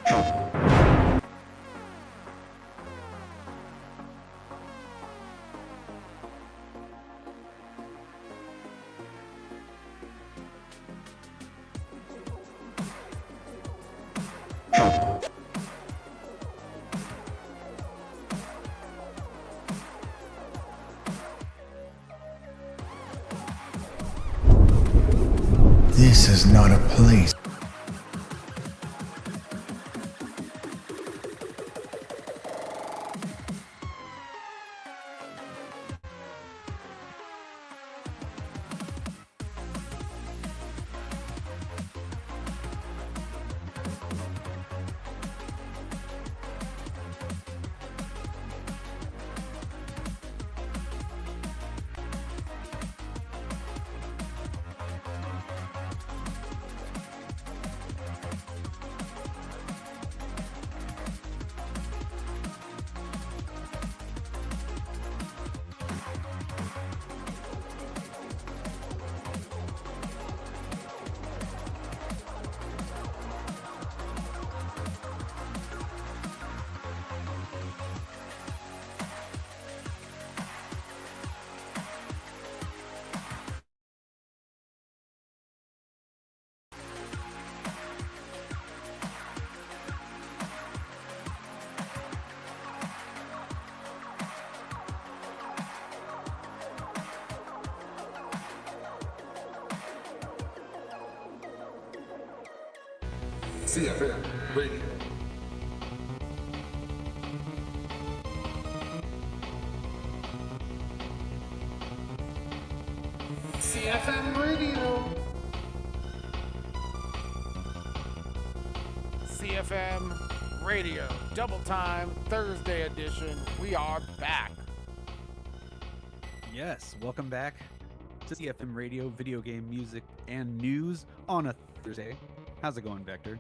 This is not a place. CFM Radio. CFM Radio. CFM Radio, Double Time, Thursday edition. We are back. Yes, welcome back to CFM Radio, video game music and news on a Thursday. How's it going, Vector?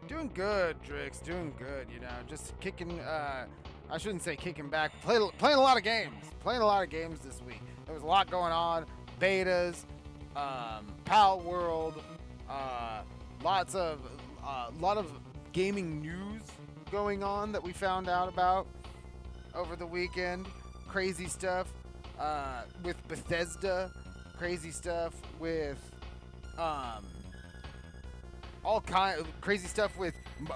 Doing good, Drix. Doing good. You know, just kicking. I shouldn't say kicking back. Playing a lot of games. Playing a lot of games this week. There was a lot going on. Betas, Pal World, lot of gaming news going on that we found out about over the weekend. Crazy stuff with Bethesda. Crazy stuff with all kind of crazy stuff with,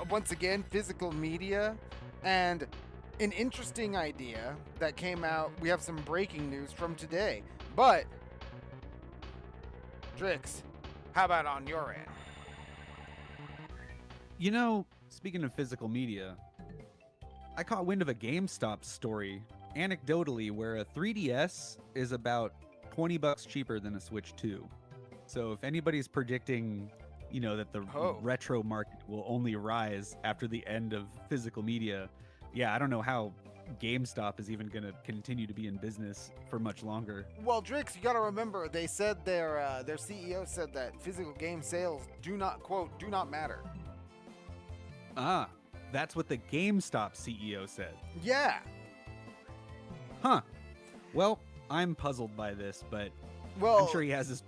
once again, physical media, and an interesting idea that came out. We have some breaking news from today, but Drix, how about on your end? You know, speaking of physical media, I caught wind of a GameStop story, anecdotally, where a 3DS is about $20 cheaper than a Switch 2. So if anybody's predicting, you know, that the retro market will only rise after the end of physical media, yeah, I don't know how GameStop is even going to continue to be in business for much longer. Well, Drix, you got to remember, they said their CEO said that physical game sales do not, quote, do not matter. Ah, that's what the GameStop CEO said. Yeah. Huh. Well, I'm puzzled by this, but I'm sure he has his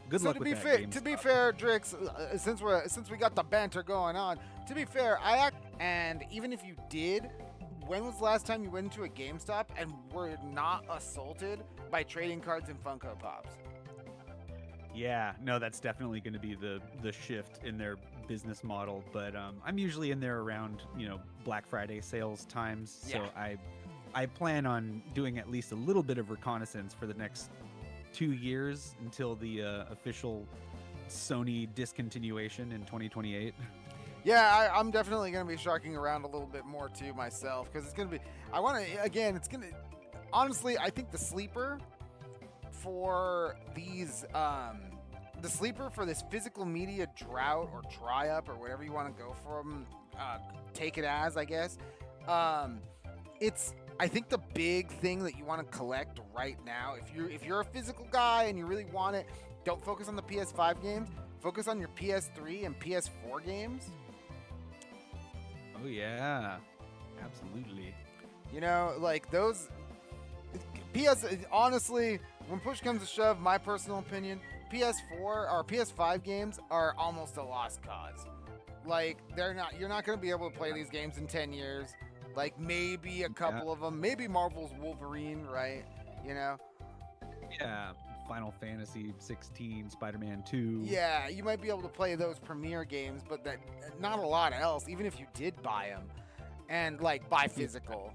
good luck with that. To be fair, Drix, since we got the banter going on, to be fair, and even if you did, when was the last time you went into a GameStop and were not assaulted by trading cards and Funko Pops? Yeah, no, that's definitely going to be the shift in their business model. But I'm usually in there around, you know, Black Friday sales times, so I plan on doing at least a little bit of reconnaissance for the next 2 years until the official Sony discontinuation in 2028. Yeah, I'm definitely going to be sharking around a little bit more too myself, because it's going to be, honestly, I think the sleeper for these, the sleeper for this physical media drought or dry up or whatever you want to go from, take it as, I guess, I think the big thing that you want to collect right now, if you're a physical guy and you really want it, don't focus on the PS5 games, focus on your PS3 and PS4 games. Oh yeah, absolutely. You know, like those honestly, when push comes to shove, my personal opinion, PS4 or PS5 games are almost a lost cause. Like you're not going to be able to play these games in 10 years. Like maybe a couple of them, maybe Marvel's Wolverine, right? You know? Yeah, Final Fantasy 16, Spider-Man 2. Yeah, you might be able to play those premiere games, but that not a lot else, even if you did buy them and like buy physical.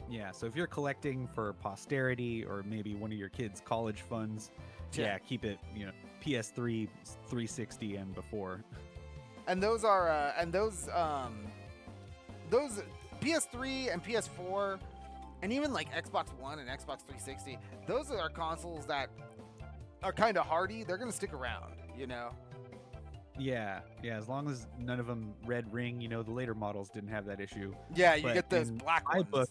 Yeah, so if you're collecting for posterity or maybe one of your kids' college funds, yeah, keep it, PS3, 360 and before. And those are those PS3 and PS4 and even like Xbox One and Xbox 360, those are consoles that are kind of hardy. They're going to stick around, you know? Yeah, as long as none of them red ring, the later models didn't have that issue. Yeah, you But get those in black my ones. book,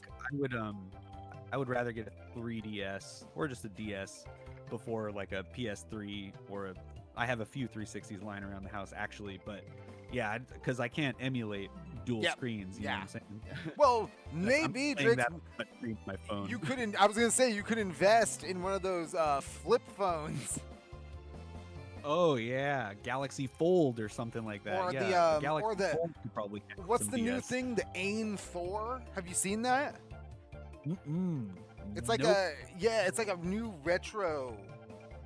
I would rather get a 3DS or just a DS before like a PS3 or I have a few 360s lying around the house actually, but yeah, because I can't emulate dual screens. You know what I'm saying? Well, I'm maybe playing Drix, that on my screen on my phone. you couldn't. I was gonna say you could invest in one of those flip phones, Oh yeah, Galaxy Fold or something like that. Or yeah, the, Galaxy or the- Fold could probably have what's some the new DS. thing? The Aim Thor. Have you seen that? Mm-mm. It's like Nope. it's like a new retro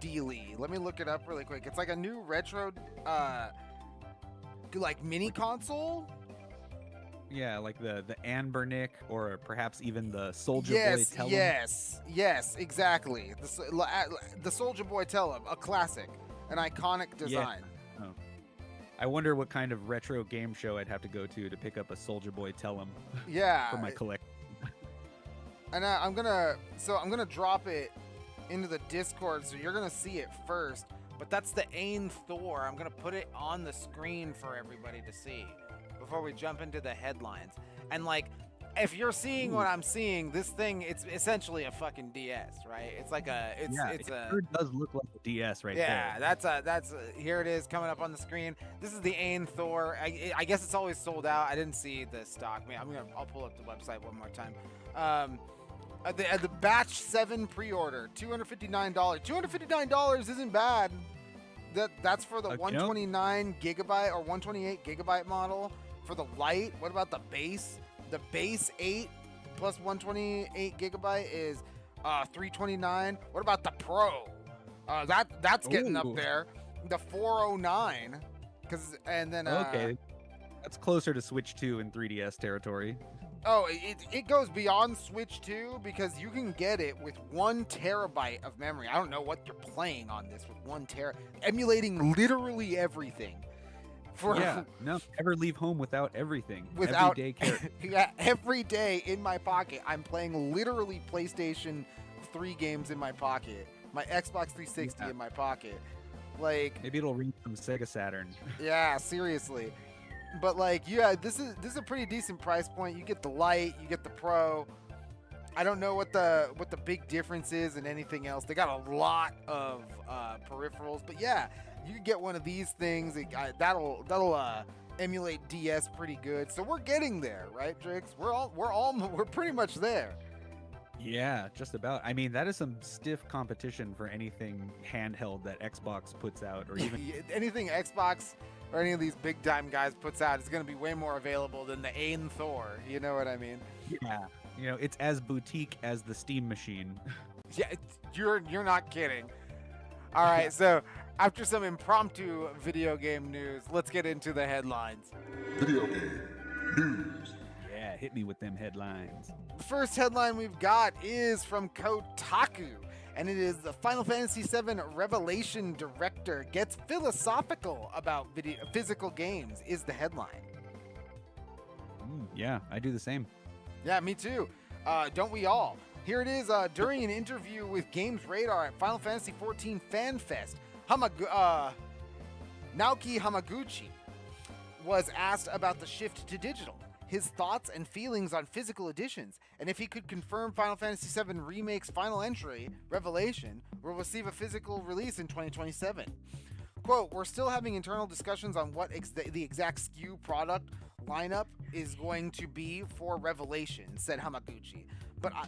dealie. Let me look it up really quick. It's like a new retro like mini console. Yeah, like the Anbernic or perhaps even the Soldier Boy Yes, Tellum. yes, exactly. The Soldier Boy Tellum, a classic, an iconic design. I wonder what kind of retro game show I'd have to go to pick up a Soldier Boy Tellum Yeah. for my collection. And I'm gonna drop it into the Discord, so you're gonna see it first. But that's the Ain Thor. I'm gonna put it on the screen for everybody to see before we jump into the headlines. And like, if you're seeing what I'm seeing, this thing, it's essentially a fucking DS, right? It's like It sure does look like a DS right yeah, there. that's here it is coming up on the screen. This is the Ain Thor. I guess it's always sold out. I didn't see the stock. I'll pull up the website one more time. At the batch 7 pre-order, $259. $259 isn't bad. That's for the 129 gigabyte or 128 gigabyte model for the Lite. What about the base? The base 8 plus 128 gigabyte is $329. What about the Pro? That's getting up Ooh. there. The 409. Okay, that's closer to Switch 2 and 3DS territory. Oh, it goes beyond Switch 2 because you can get it with 1 terabyte of memory. I don't know what you're playing on this with 1 tera, emulating literally everything. Never leave home without everything. Without everyday care. Yeah, every day in my pocket, I'm playing literally PlayStation 3 games in my pocket, my Xbox 360 in my pocket. Like Maybe it'll read some Sega Saturn. yeah, seriously. But like, yeah, this is a pretty decent price point. You get the Lite, you get the Pro. I don't know what the big difference is in anything else. They got a lot of peripherals, but yeah, you can get one of these things. That'll emulate DS pretty good. So we're getting there, right, Drix? We're pretty much there. Yeah, just about. I mean, that is some stiff competition for anything handheld that Xbox puts out, or even anything Xbox or any of these big time guys puts out is going to be way more available than the Ain Thor. You know what I mean? yeah, it's as boutique as the Steam machine. Yeah, you're not kidding. All right, so after some impromptu video game news, let's get into the headlines. Video game news. Yeah, hit me with them headlines. The first headline we've got is from Kotaku, and it is the Final Fantasy VII Revelation director gets philosophical about physical games is the headline. Yeah, I do the same. Yeah, me too. Don't we all? Here it is during an interview with Games Radar at Final Fantasy XIV Fan Fest. Naoki Hamaguchi was asked about the shift to digital, his thoughts and feelings on physical editions, and if he could confirm Final Fantasy VII Remake's final entry, Revelation, will receive a physical release in 2027. Quote, we're still having internal discussions on what the exact SKU product lineup is going to be for Revelation, said Hamaguchi.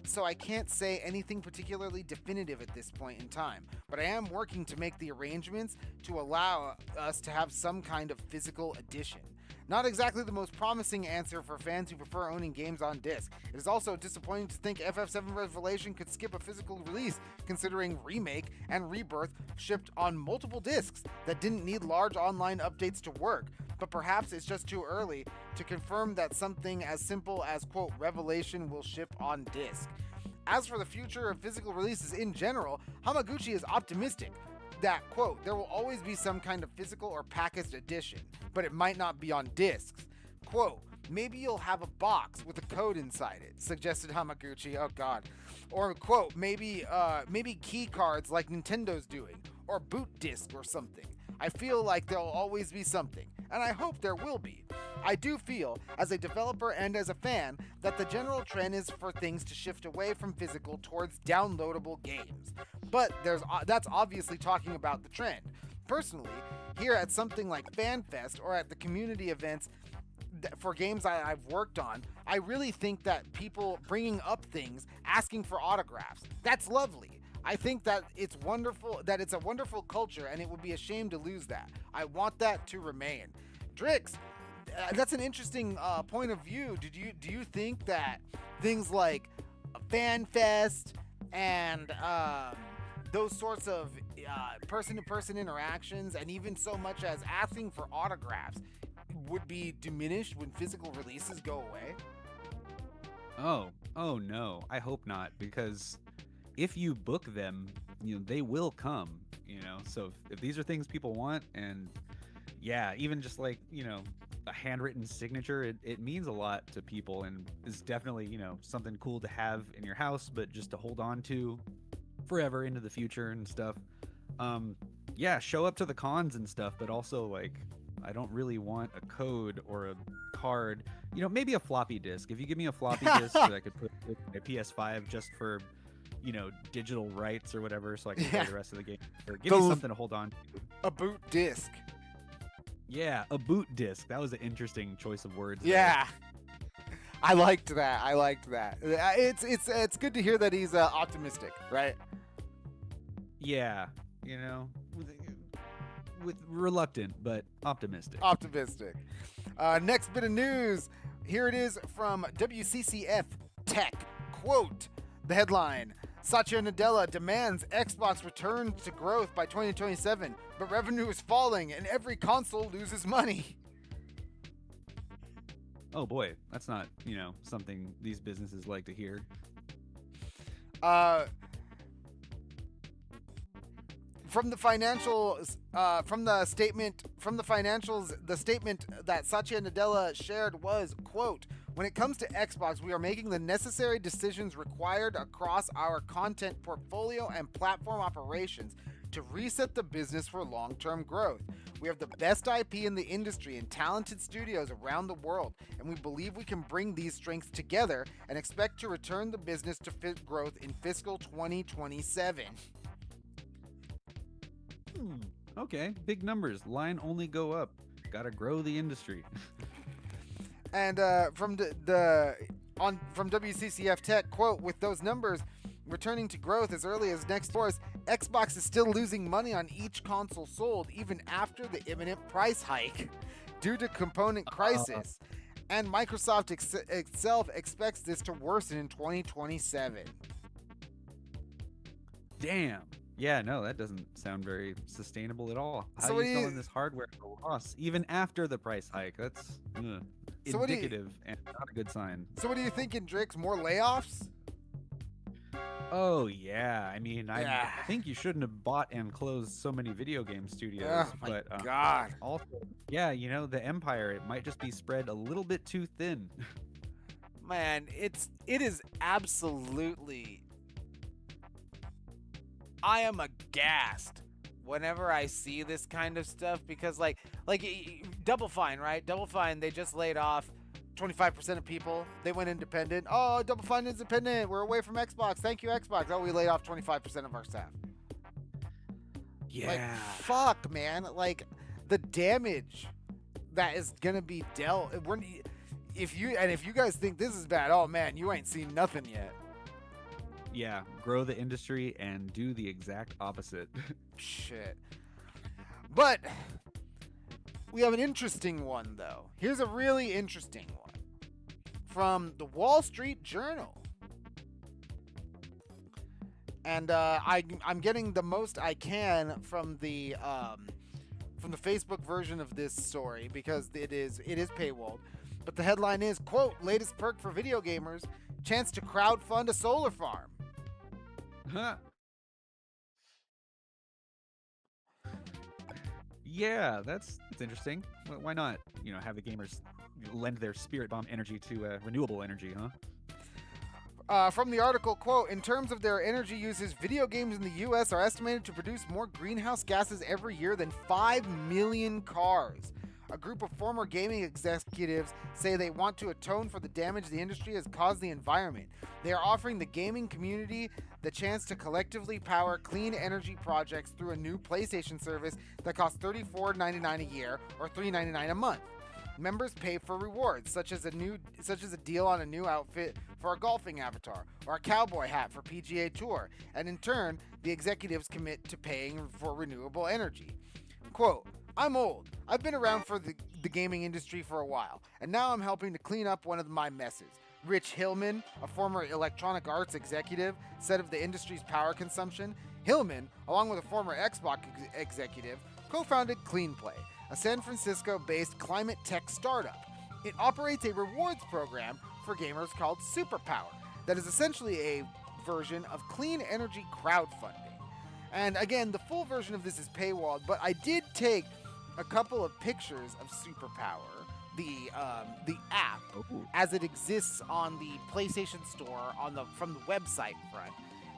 So I can't say anything particularly definitive at this point in time. But I am working to make the arrangements to allow us to have some kind of physical edition. Not exactly the most promising answer for fans who prefer owning games on disc. It is also disappointing to think FF7 Revelation could skip a physical release, considering Remake and Rebirth shipped on multiple discs that didn't need large online updates to work. But perhaps it's just too early to confirm that something as simple as, quote, Revelation will ship on disc. As for the future of physical releases in general, Hamaguchi is optimistic that, quote, there will always be some kind of physical or packaged edition, but it might not be on discs. Quote, maybe you'll have a box with a code inside it, suggested Hamaguchi. Oh god. Or, quote, maybe key cards like Nintendo's doing, or boot disc or something. I feel like there'll always be something, and I hope there will be. I do feel, as a developer and as a fan, that the general trend is for things to shift away from physical towards downloadable games. But that's obviously talking about the trend. Personally, here at something like FanFest or at the community events for games I've worked on, I really think that people bringing up things, asking for autographs, that's lovely. I think that it's wonderful, that it's a wonderful culture, and it would be a shame to lose that. I want that to remain. Drix, that's an interesting point of view. Do you think that things like FanFest and those sorts of person-to-person interactions, and even so much as asking for autographs, would be diminished when physical releases go away? Oh no, I hope not, because if you book them, they will come, so if these are things people want, and yeah, even just like, a handwritten signature, it means a lot to people, and is definitely, something cool to have in your house, but just to hold on to forever into the future and stuff. Yeah, show up to the cons and stuff, but also, like, I don't really want a code or a card, maybe a floppy disk. If you give me a floppy disk that I could put with my PS5 just for digital rights or whatever, so I can play the rest of the game. Or give me something to hold on to. A boot disc. Yeah, a boot disc. That was an interesting choice of words. Yeah. There. I liked that. It's good to hear that he's optimistic, right? Yeah, with reluctant but optimistic. Next bit of news. Here it is from WCCF Tech. Quote, the headline: Satya Nadella demands Xbox return to growth by 2027, but revenue is falling and every console loses money. Oh boy, that's not, something these businesses like to hear. From the financials, the statement that Satya Nadella shared was, quote, when it comes to Xbox, we are making the necessary decisions required across our content portfolio and platform operations to reset the business for long-term growth. We have the best IP in the industry and talented studios around the world, and we believe we can bring these strengths together and expect to return the business to growth in fiscal 2027. Okay, big numbers. Line only go up. Gotta grow the industry. And from WCCF Tech, quote, with those numbers returning to growth as early as next year, Xbox is still losing money on each console sold even after the imminent price hike due to component crisis. And Microsoft itself expects this to worsen in 2027. Damn. Yeah, no, that doesn't sound very sustainable at all. How are you selling this hardware at a loss even after the price hike? That's indicative and not a good sign. So what are you thinking, Drix? More layoffs? Oh, yeah. I mean, I think you shouldn't have bought and closed so many video game studios. Oh, my God. Also, yeah, the empire, it might just be spread a little bit too thin. Man, it is absolutely... I am aghast whenever I see this kind of stuff, because like Double Fine, right? Double Fine, they just laid off 25% of people. They went independent. Oh, Double Fine is independent. We're away from Xbox. Thank you, Xbox. Oh, we laid off 25% of our staff. Yeah. Like, fuck, man. Like, the damage that is gonna be dealt. If you guys think this is bad, oh man, you ain't seen nothing yet. Yeah, grow the industry and do the exact opposite. Shit. But we have an interesting one, though. Here's a really interesting one from the Wall Street Journal. And I'm getting the most I can from the Facebook version of this story because it is paywalled. But the headline is, quote, latest perk for video gamers, chance to crowdfund a solar farm. Huh. Yeah, that's interesting. Why not, have the gamers lend their spirit bomb energy to renewable energy, huh? From the article, quote, in terms of their energy uses, video games in the U.S. are estimated to produce more greenhouse gases every year than 5 million cars. A group of former gaming executives say they want to atone for the damage the industry has caused the environment. They are offering the gaming community the chance to collectively power clean energy projects through a new PlayStation service that costs $34.99 a year or $3.99 a month. Members pay for rewards, such as a deal on a new outfit for a golfing avatar or a cowboy hat for PGA Tour, and in turn, the executives commit to paying for renewable energy. Quote, I'm old. I've been around for the gaming industry for a while, and now I'm helping to clean up one of my messes. Rich Hillman, a former Electronic Arts executive, said of the industry's power consumption. Hillman, along with a former Xbox executive, co-founded CleanPlay, a San Francisco-based climate tech startup. It operates a rewards program for gamers called Superpower that is essentially a version of clean energy crowdfunding. And again, the full version of this is paywalled, but I did take a couple of pictures of Superpower, the app, as it exists on the PlayStation Store from the website front,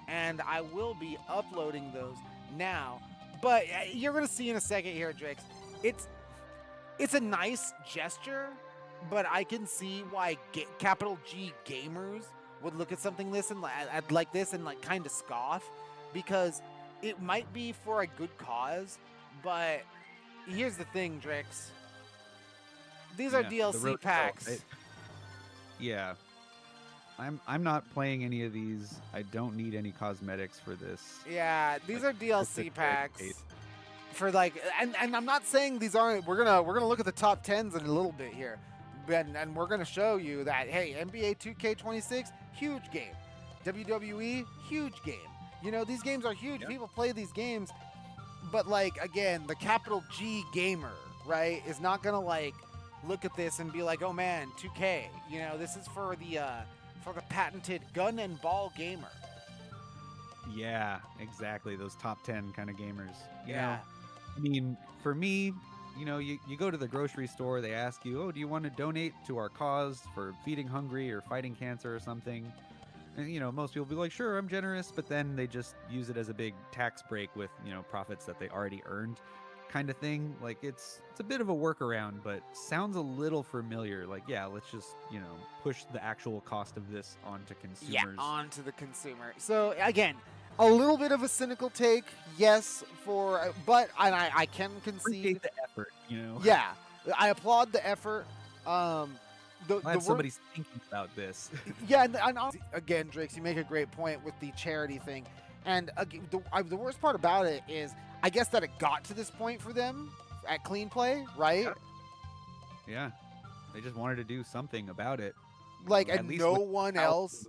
and I will be uploading those now. But you're gonna see in a second here, Drix. It's a nice gesture, but I can see why capital G gamers would look at something like this and like kind of scoff, because it might be for a good cause, but here's the thing, Drix. These are DLC packs. Yeah. I'm not playing any of these. I don't need any cosmetics for this. Yeah, these are DLC packs. For like, and I'm not saying these aren't. We're gonna look at the top 10s in a little bit here, and we're gonna show you that hey, NBA 2K26, huge game. WWE, huge game. These games are huge. Yep. People play these games, but like again, the capital G gamer, right, is not gonna like look at this and be like, oh man, 2K. This is for the patented gun and ball gamer. Yeah, exactly. Those top 10 kind of gamers. Yeah. I mean, for me, you go to the grocery store, they ask you, oh, do you want to donate to our cause for feeding hungry or fighting cancer or something? And, most people be like, sure, I'm generous, but then they just use it as a big tax break with, profits that they already earned kind of thing. Like, it's a bit of a workaround, but sounds a little familiar. Like, yeah, let's just, push the actual cost of this onto consumers. Yeah, onto the consumer. So, again, a little bit of a cynical take, yes, but I can concede. Appreciate the effort, Yeah, I applaud the effort. Glad somebody's thinking about this. Yeah, and again, Drix, you make a great point with the charity thing. And the worst part about it is, I guess that it got to this point for them at CleanPlay, right? Yeah. They just wanted to do something about it. Like, and no one else.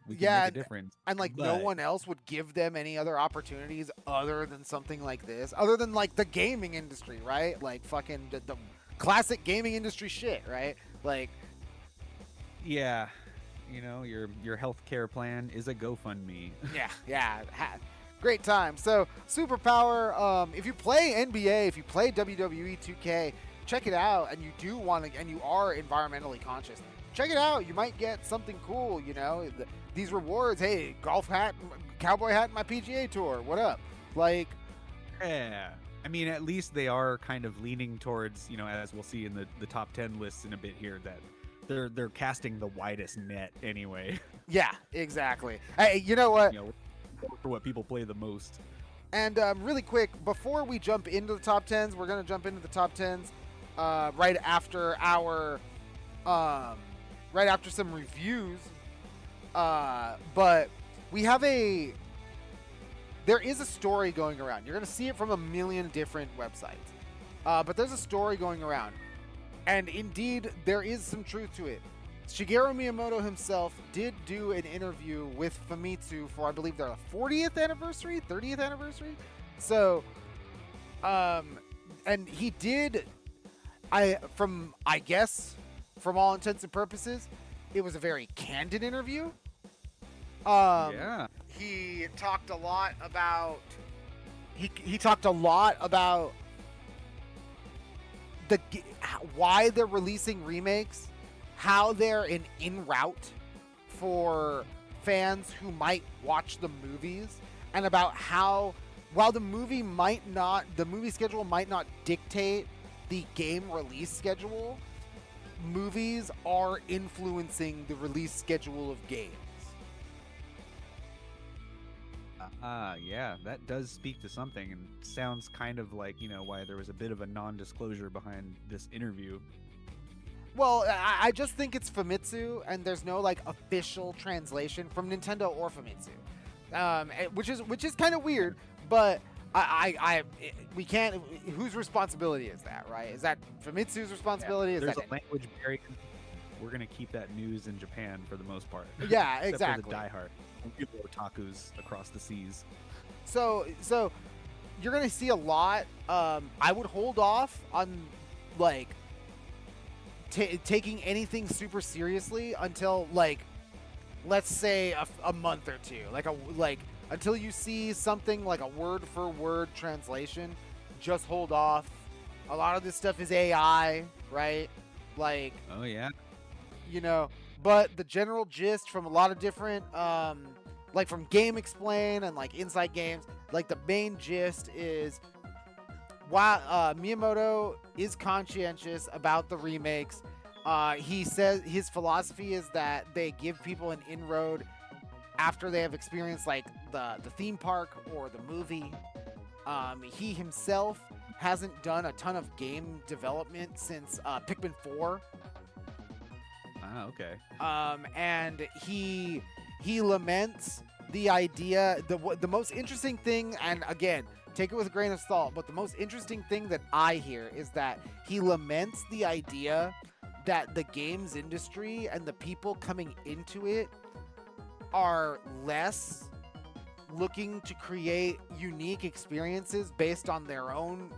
We can make a difference. And like, no one else would give them any other opportunities other than something like this, other than like the gaming industry, right? Like fucking the classic gaming industry shit, right? Like, yeah, your healthcare plan is a GoFundMe. Yeah. Great time. So Superpower, if you play NBA, if you play WWE 2K, check it out, and you do want to, and you are environmentally conscious, check it out. You might get something cool, these rewards. Hey, golf hat, cowboy hat in my PGA Tour. What up? Like, yeah. I mean, at least they are kind of leaning towards, as we'll see in the top 10 lists in a bit here, that they're casting the widest net anyway. Yeah, exactly. Hey, you know what? For what people play the most. And really quick, before we jump into the top 10s, we're going to jump into the top 10s right after some reviews. But there is a story going around. You're going to see it from a million different websites. But there's a story going around. And indeed, there is some truth to it. Shigeru Miyamoto himself did do an interview with Famitsu for, I believe, their 40th anniversary, 30th anniversary. So, and he did, I guess, from all intents and purposes, it was a very candid interview. Yeah. He talked a lot about, he talked a lot about why they're releasing remakes, how they're an en route for fans who might watch the movies, and about how, while the movie schedule might not dictate the game release schedule, movies are influencing the release schedule of games. Yeah, that does speak to something, and sounds kind of like, why there was a bit of a non-disclosure behind this interview. Well, I just think it's Famitsu, and there's no official translation from Nintendo or Famitsu, which is kind of weird. But we can't. Whose responsibility is that, right? Is that Famitsu's responsibility? There's a language barrier. We're gonna keep that news in Japan for the most part. Yeah, Except exactly. For the diehard otakus across the seas. So you're gonna see a lot. I would hold off on taking anything super seriously until let's say a month or two, until you see something like a word for word translation. Just hold off. A lot of this stuff is AI, right? Oh yeah. But the general gist from a lot of different from Game Explain and Inside Games, the main gist is, while Miyamoto is conscientious about the remakes, he says his philosophy is that they give people an inroad after they have experienced the theme park or the movie. He himself hasn't done a ton of game development since Pikmin 4. Ah, okay. And he laments the idea. The most interesting thing, and again, take it with a grain of salt, but the most interesting thing that I hear is that he laments the idea that the games industry and the people coming into it are less looking to create unique experiences based on their own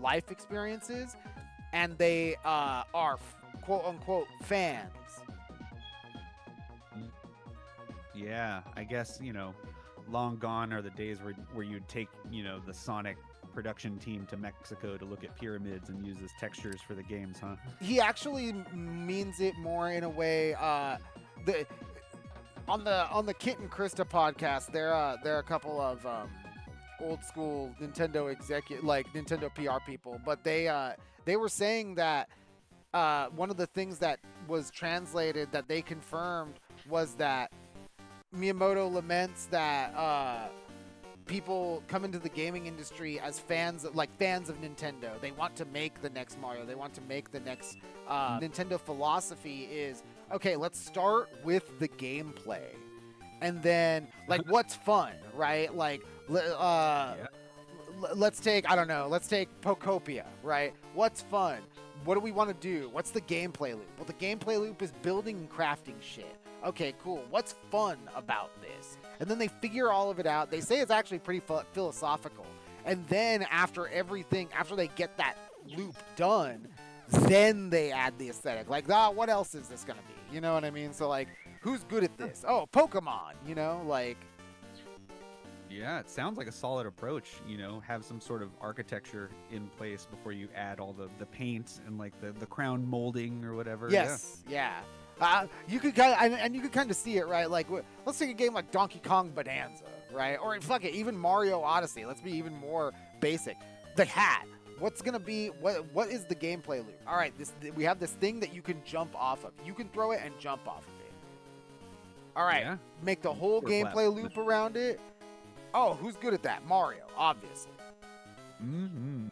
life experiences, and they are quote-unquote fans. Yeah, I guess, long gone are the days where you'd take, the Sonic production team to Mexico to look at pyramids and use as textures for the games, huh? He actually means it more in a way. On the Kit and Krista podcast, there are a couple of old school Nintendo Nintendo PR people, but they were saying that one of the things that was translated that they confirmed was that Miyamoto laments that people come into the gaming industry as fans of Nintendo. They want to make the next Mario. They want to make the next Nintendo philosophy is, okay, let's start with the gameplay. And then, what's fun, right? Let's take Pokopia, right? What's fun? What do we want to do? What's the gameplay loop? Well, the gameplay loop is building and crafting shit. Okay, cool. What's fun about this? And then they figure all of it out. They say it's actually pretty philosophical. And then after they get that loop done, then they add the aesthetic. What else is this going to be? You know what I mean? So, who's good at this? Oh, Pokemon, Yeah, it sounds like a solid approach, have some sort of architecture in place before you add all the paint and the crown molding or whatever. Yes, yeah. You could kind of see it, right? Let's take a game like Donkey Kong Bonanza, right? Or fuck it, even Mario Odyssey. Let's be even more basic. The hat. What's gonna be? What is the gameplay loop? All right, we have this thing that you can jump off of. You can throw it and jump off of it. All right, yeah. Make the whole gameplay loop around it. Oh, who's good at that? Mario, obviously. Mm-hmm.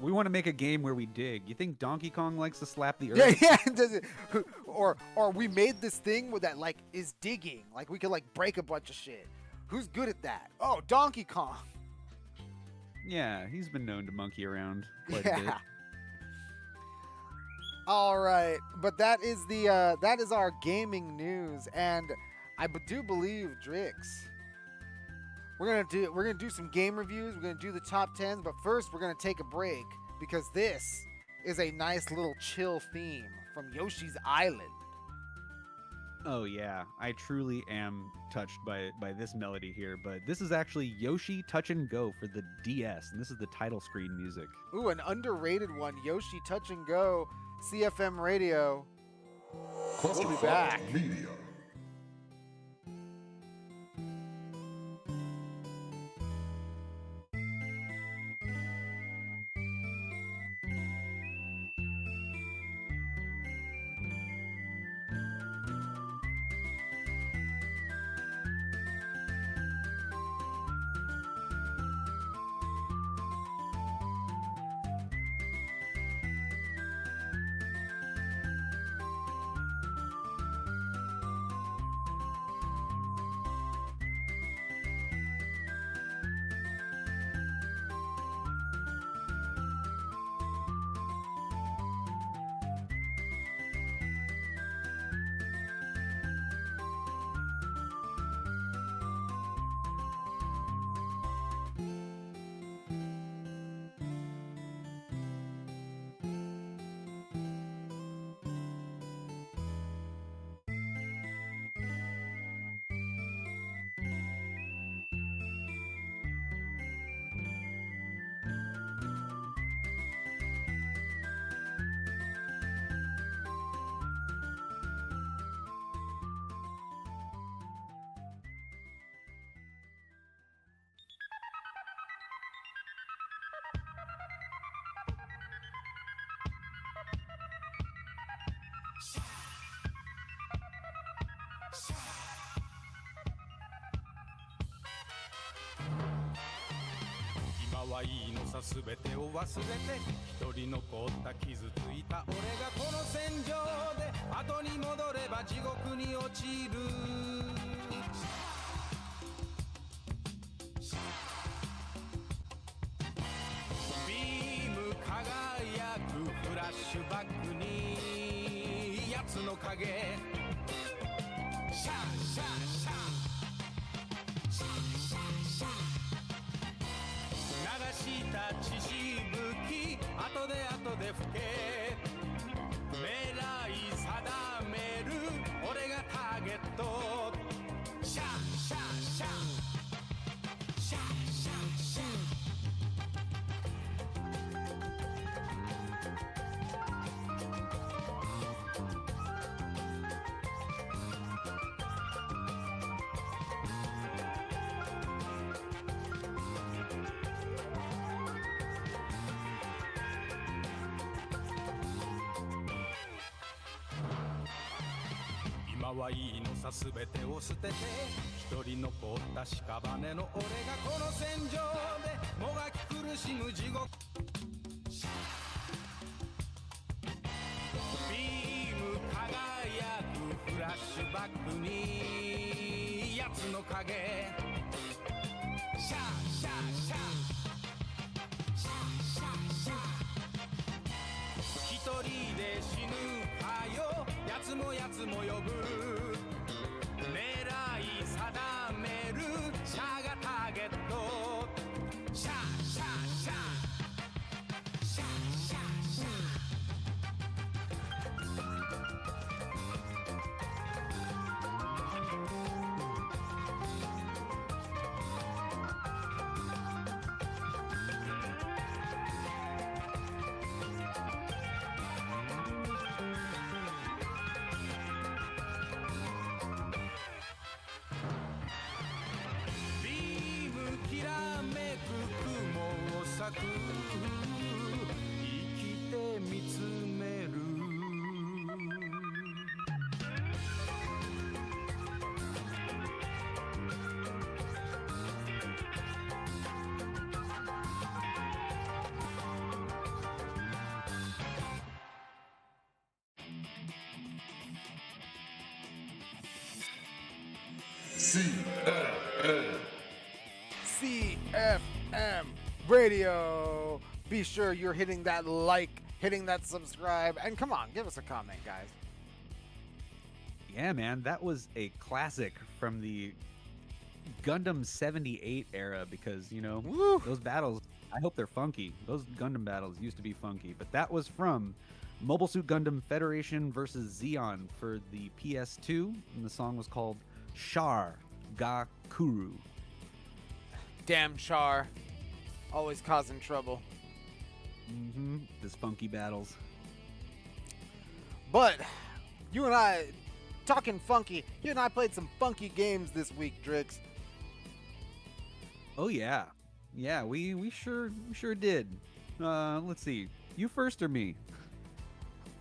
We want to make a game where we dig. You think Donkey Kong likes to slap the earth? Yeah. Does it? Or we made this thing that like is digging. Like we could like break a bunch of shit. Who's good at that? Oh, Donkey Kong. Yeah, he's been known to monkey around quite a bit. All right, but that is our gaming news, and I do believe Drix. We're gonna do some game reviews. We're gonna do the top 10s, but first we're gonna take a break because this is a nice little chill theme from Yoshi's Island. Oh yeah, I truly am touched by this melody here, but this is actually Yoshi Touch and Go for the DS, and this is the title screen music. Ooh, an underrated one, Yoshi Touch and Go, CFM Radio. We'll be back. Media.すべてを忘れて一人残った傷ついた俺がこの戦場で後に戻れば地獄に落ちるビーム輝くフラッシュバックに奴の影シャーシャーシャー流した血しぶき後で吹け狙い定める俺がターゲットシャーシャーシャーシャーシャーシャー今はいいのさ全てを捨てて一人残った屍の俺がこの戦場でもがき苦しむ地獄ビーム輝くフラッシュバックに奴の影シャーシャーシャーシャーシャーシャーシャー一人で死ぬかよ奴も呼ぶ狙い定めるシャーがターゲットシャーシャーシャーシャーシャーシャーきらめく雲を咲く生きて見つめる CFM. CFM Radio. Be sure you're hitting that like, hitting that subscribe, and come on, give us a comment, guys. Yeah, man, that was a classic from the Gundam 78 era because, you know, Woo. those battles, I hope they're funky. Those Gundam battles used to be funky, but that was from Mobile Suit Gundam Federation versus Zeon for the PS2, and the song was called Char Ga Kuru. Damn Char. Always causing trouble. These funky battles. But you and I, talking funky, you and I played some funky games this week, Drix. Oh yeah. Yeah, we sure did. Let's see. You first or me?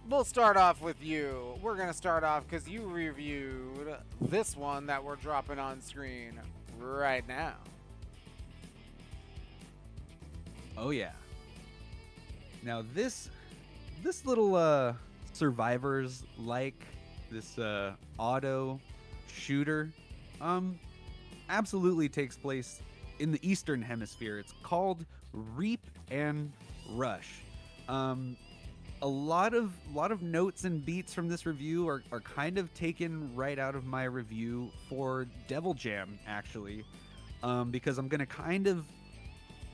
We'll start off with you. We're going to start off because you reviewed this one that we're dropping on screen right now. Oh yeah. Now this little survivors like this auto shooter absolutely takes place in the Eastern Hemisphere. It's called ReapNRush. A lot of notes and beats from this review are kind of taken right out of my review for Devil Jam, actually, because I'm gonna kind of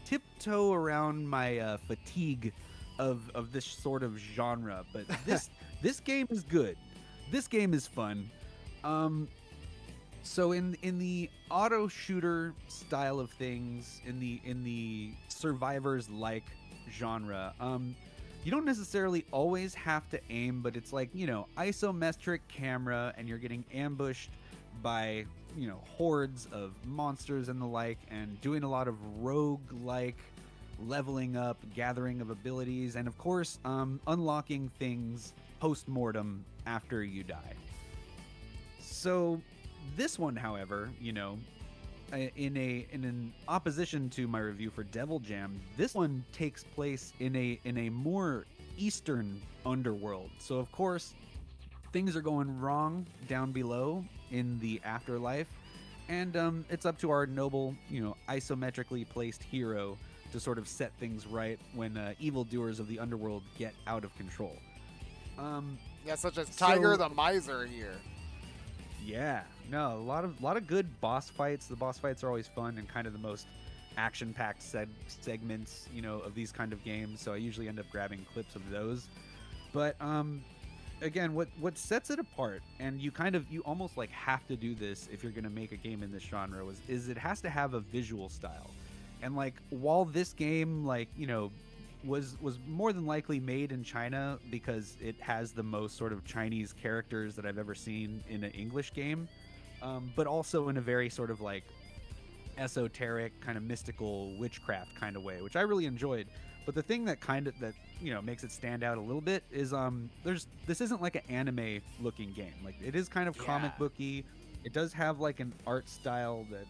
tiptoe around my fatigue of this sort of genre. But this game is good. This game is fun. So in the auto shooter style of things, in the survivors like genre, you don't necessarily always have to aim, but it's like, you know, isometric camera and you're getting ambushed by, you know, hordes of monsters and the like, and doing a lot of rogue-like leveling up, gathering of abilities, and of course, unlocking things post-mortem after you die. So this one, however, you know, in an opposition to my review for Devil Jam, this one takes place in a more eastern underworld. So of course, things are going wrong down below in the afterlife, and it's up to our noble, you know, isometrically placed hero to sort of set things right when evildoers of the underworld get out of control. Yeah, such as Tiger the Miser here. Yeah, no, a lot of good boss fights. The boss fights are always fun and kind of the most action-packed segments, you know, of these kind of games. So I usually end up grabbing clips of those. But again, what sets it apart, and you almost like have to do this if you're gonna make a game in this genre, is it has to have a visual style. And like, while this game, like, you know, was more than likely made in China because it has the most sort of Chinese characters that I've ever seen in an English game, but also in a very sort of like esoteric, kind of mystical witchcraft kind of way, which I really enjoyed. But the thing that you know makes it stand out a little bit is this isn't like an anime looking game. Like, it is kind of comic booky. It does have like an art style that,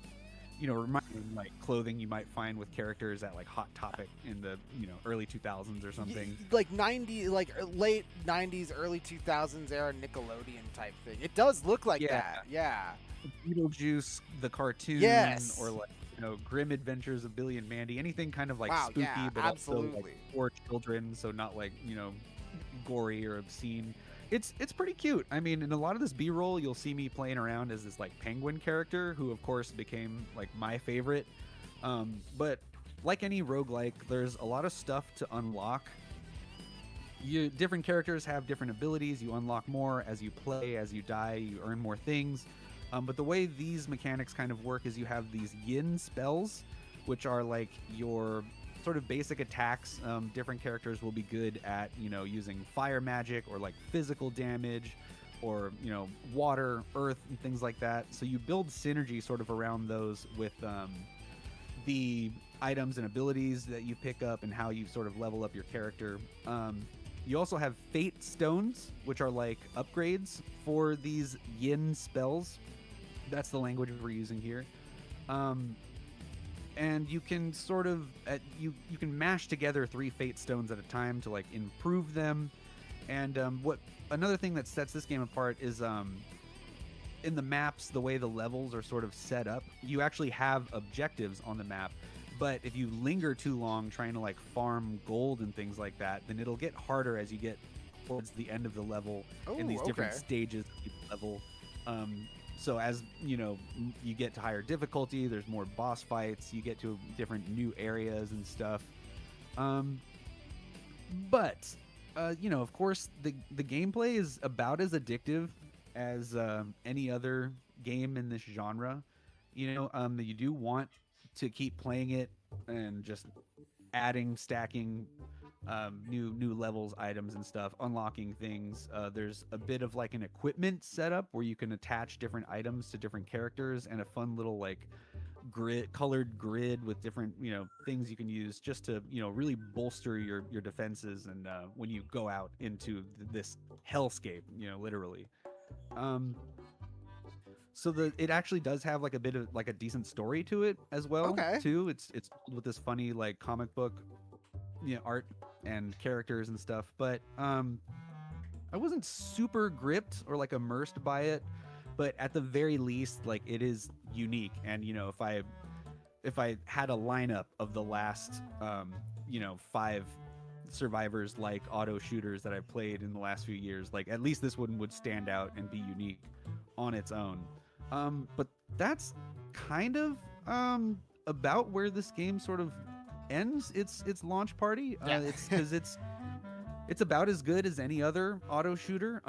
you know, reminds me of like clothing you might find with characters at like Hot Topic in the, you know, early 2000s or something. Like late 90s, early 2000s era Nickelodeon type thing. It does look like that. Yeah. Beetlejuice, the cartoon, Yes. or like, you know, Grim Adventures of Billy and Mandy, anything kind of like Wow, spooky, yeah, but absolutely. also like for children, so not like, you know, gory or obscene. It's pretty cute. I mean, in a lot of this B-roll, you'll see me playing around as this like penguin character, who of course became like my favorite. But like any roguelike, there's a lot of stuff to unlock. Different characters have different abilities. You unlock more as you play, as you die, you earn more things. But the way these mechanics kind of work is you have these yin spells, which are like your sort of basic attacks. Different characters will be good at, you know, using fire magic or like physical damage, or, you know, water, earth, and things like that. So you build synergy sort of around those with the items and abilities that you pick up and how you sort of level up your character. You also have fate stones, which are like upgrades for these yin spells. That's the language we're using here. And you can sort of you can mash together 3 fate stones at a time to like improve them. And another thing that sets this game apart is in the maps, the way the levels are sort of set up, you actually have objectives on the map. But if you linger too long trying to like farm gold and things like that, then it'll get harder as you get towards the end of the level in these different stages of the level. So as you know, you get to higher difficulty, there's more boss fights, you get to different new areas and stuff. But you know, of course, the gameplay is about as addictive as any other game in this genre. You know, you do want to keep playing it and just adding, stacking new levels, items and stuff, unlocking things. There's a bit of like an equipment setup where you can attach different items to different characters, and a fun little like colored grid with different, you know, things you can use just to, you know, really bolster your defenses and when you go out into this hellscape, you know, literally. So it actually does have like a bit of like a decent story to it as well. Too. It's with this funny like comic book, you know, art and characters and stuff. But I wasn't super gripped or like immersed by it. But at the very least, like it is unique. And you know, if I had a lineup of the last you know 5 survivors like auto shooters that I've played in the last few years, like at least this one would stand out and be unique on its own. But that's kind of about where this game sort of ends its launch party. It's because it's about as good as any other auto shooter.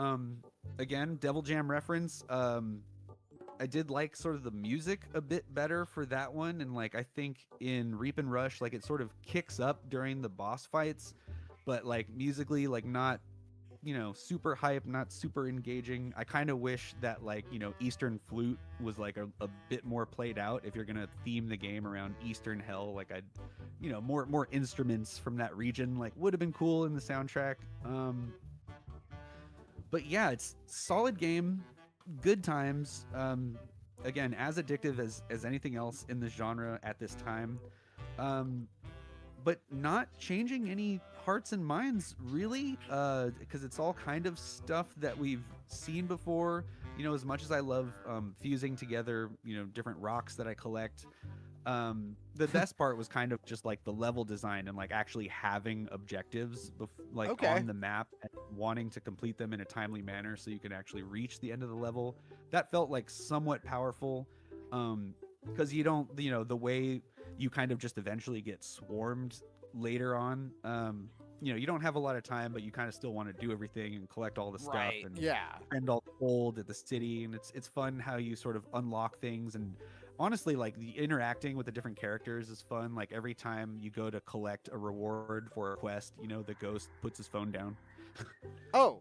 Again, Devil Jam reference. I did like sort of the music a bit better for that one, and like I think in ReapNRush, like it sort of kicks up during the boss fights, but like musically, like not, you know, super hype, not super engaging. I kind of wish that like, you know, Eastern Flute was like a bit more played out if you're gonna theme the game around Eastern Hell. Like I'd, you know, more instruments from that region like would have been cool in the soundtrack. But yeah, it's solid game, good times. Again, as addictive as anything else in the genre at this time. But not changing any hearts and minds really, because it's all kind of stuff that we've seen before. You know, as much as I love fusing together, you know, different rocks that I collect, the best part was kind of just like the level design and like actually having objectives on the map and wanting to complete them in a timely manner so you can actually reach the end of the level. That felt like somewhat powerful, because you don't, you know, the way you kind of just eventually get swarmed later on, you know, you don't have a lot of time, but you kind of still want to do everything and collect all the stuff and spend all the gold at the city. And it's fun how you sort of unlock things. And honestly, like the interacting with the different characters is fun. Like every time you go to collect a reward for a quest, you know, the ghost puts his phone down. Oh,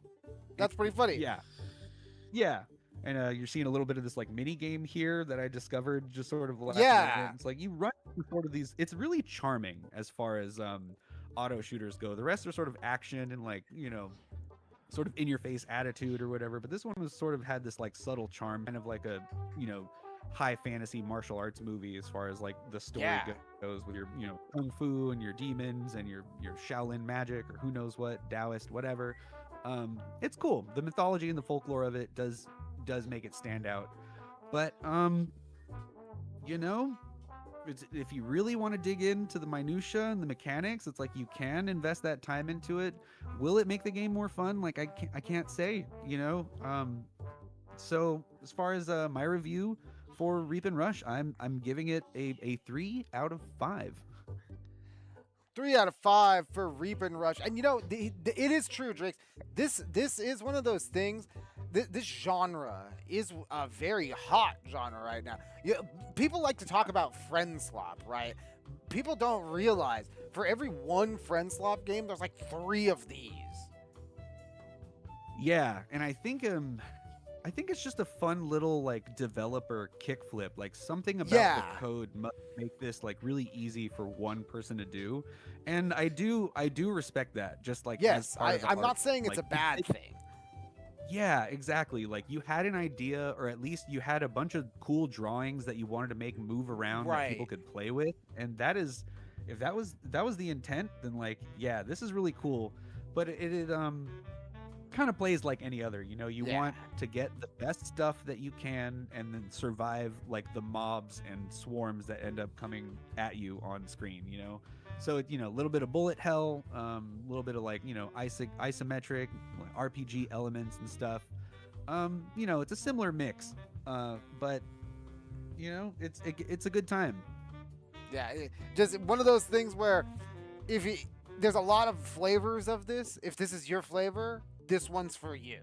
that's pretty funny. Yeah. And you're seeing a little bit of this like mini game here that I discovered just sort of last minute. It's like you run through sort of these. It's really charming as far as auto shooters go. The rest are sort of action and like, you know, sort of in your face attitude or whatever. But this one was sort of had this like subtle charm, kind of like a, you know, high fantasy martial arts movie as far as like the story goes with your, you know, kung fu and your demons and your Shaolin magic or who knows what, Taoist, whatever. It's cool. The mythology and the folklore of it does make it stand out. But you know, if you really want to dig into the minutia and the mechanics, it's like you can invest that time into it. Will it make the game more fun? Like I can't say, you know. So as far as my review for ReapNRush, I'm giving it a 3 out of 5. 3 out of 5 for ReapNRush. And you know, it is true, Drake. This is one of those things. This genre is a very hot genre right now. People like to talk about friend swap, right? People don't realize for every one friend swap game, there's like 3 of these. Yeah, and I think it's just a fun little like developer kickflip. Like something about the code must make this like really easy for one person to do, and I do respect that. Just like I'm not saying it's a bad thing. Yeah, exactly. Like you had an idea, or at least you had a bunch of cool drawings that you wanted to make move around that people could play with, and that is, if that was the intent, then like yeah, this is really cool. But kind of plays like any other. You know, you Yeah. want to get the best stuff that you can and then survive like the mobs and swarms that end up coming at you on screen, you know. So it, you know, a little bit of bullet hell, a little bit of like, you know, isometric like RPG elements and stuff. You know, it's a similar mix, but you know, it's a good time. Yeah, just one of those things where if you, there's a lot of flavors of this. If this is your flavor, this one's for you,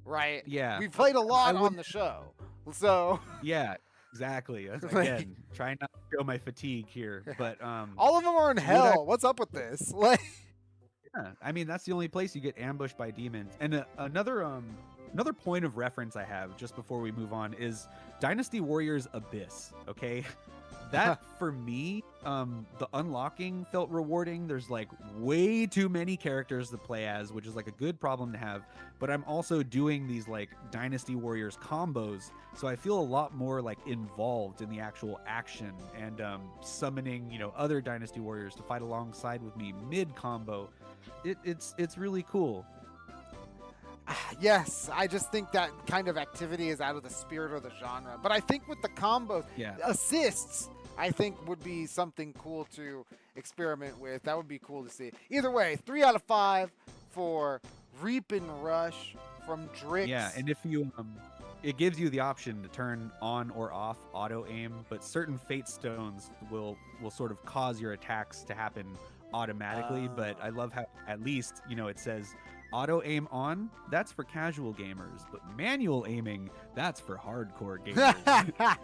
right? Yeah. We played a lot I on the show, so Yeah, exactly. Again, trying not to show my fatigue here, but all of them are in Would hell. What's up with this? Like, yeah, I mean that's the only place you get ambushed by demons. And another point of reference I have just before we move on is Dynasty Warriors Abyss. Okay, that for me, the unlocking felt rewarding. There's like way too many characters to play as, which is like a good problem to have. But I'm also doing these like Dynasty Warriors combos, so I feel a lot more like involved in the actual action and summoning, you know, other Dynasty Warriors to fight alongside with me mid combo. It's really cool. yes, I just think that kind of activity is out of the spirit of the genre. But I think with the combos, Yeah. assists, I think would be something cool to experiment with. That would be cool to see. Either way, 3 out of 5 for ReapNRush from Drix. Yeah, and if you it gives you the option to turn on or off auto aim, but certain fate stones will sort of cause your attacks to happen automatically. But I love how at least, you know, it says auto aim on, that's for casual gamers, but manual aiming, that's for hardcore gamers.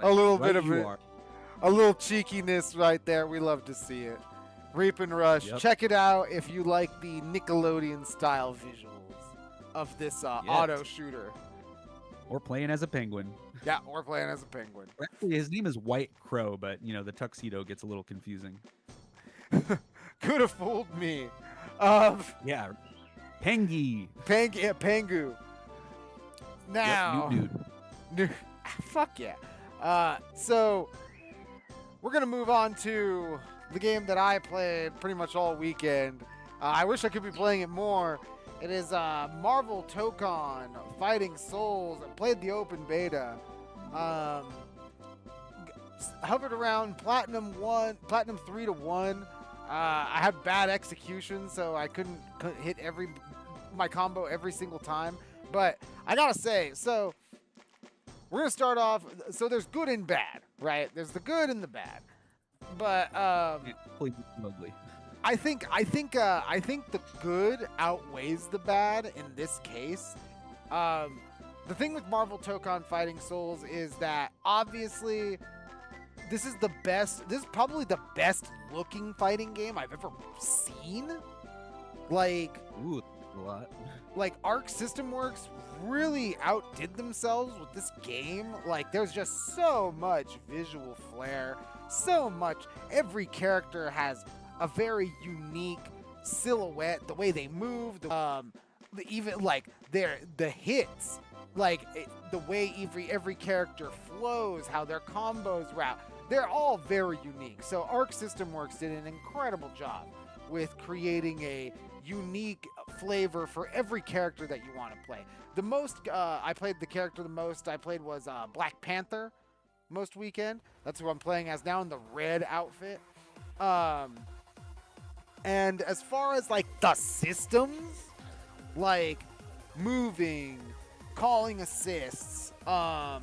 a little bit Right of you it. are. A little cheekiness right there. We love to see it. ReapNRush. Yep. Check it out if you like the Nickelodeon style visuals of this auto shooter. Or playing as a penguin. Yeah, we're playing as a penguin. Actually, his name is White Crow, but you know the tuxedo gets a little confusing. Could have fooled me. Yeah, Pengy. Pangu. Now, Yep, nude. fuck yeah. So we're gonna move on to the game that I played pretty much all weekend. I wish I could be playing it more. It is Marvel Tokon Fighting Souls. I played the open beta. Hovered around Platinum 3 to 1. I had bad execution, so I couldn't hit my combo every single time. But I gotta say, so we're gonna start off. So there's good and bad, right? There's the good and the bad. But Ugly. I think the good outweighs the bad in this case. The thing with Marvel Tokon Fighting Souls is that obviously this is probably the best looking fighting game I've ever seen. Like, Ooh, a lot. like Arc System Works really outdid themselves with this game. Like, there's just so much visual flair, so much. Every character has a very unique silhouette, the way they move, even like the hits, like the way every character flows, how their combos route. They're all very unique. So Arc System Works did an incredible job with creating a unique flavor for every character that you want to play. The most I played the character the most I played was Black Panther most weekend. That's who I'm playing as now in the red outfit. And as far as like the systems, like moving, calling assists, the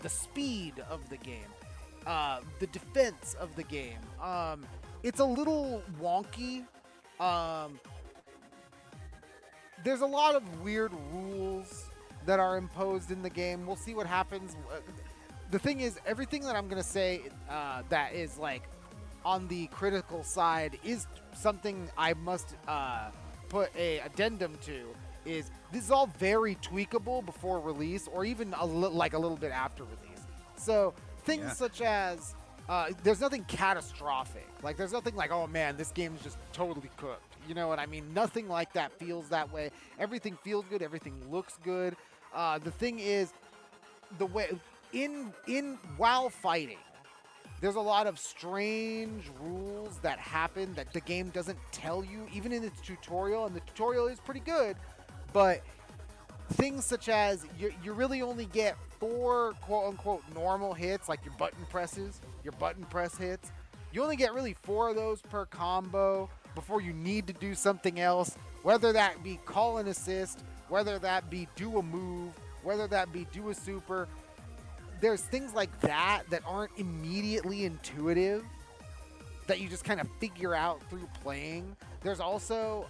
speed of the game, the defense of the game, it's a little wonky. There's a lot of weird rules that are imposed in the game. We'll see what happens. The thing is, everything that I'm gonna say that is like on the critical side is something I must put a addendum to. Is this is all very tweakable before release, or even a little bit after release. So things such as there's nothing catastrophic. Like there's nothing like, oh man, this game's just totally cooked. You know what I mean? Nothing like that feels that way. Everything feels good. Everything looks good. The thing is, the way while fighting, There's a lot of strange rules that happen that the game doesn't tell you, even in its tutorial, and the tutorial is pretty good, but things such as you really only get 4 quote-unquote normal hits, like your button press hits. You only get really 4 of those per combo before you need to do something else, whether that be call an assist, whether that be do a move, whether that be do a super. There's things like that aren't immediately intuitive, that you just kind of figure out through playing. There's also,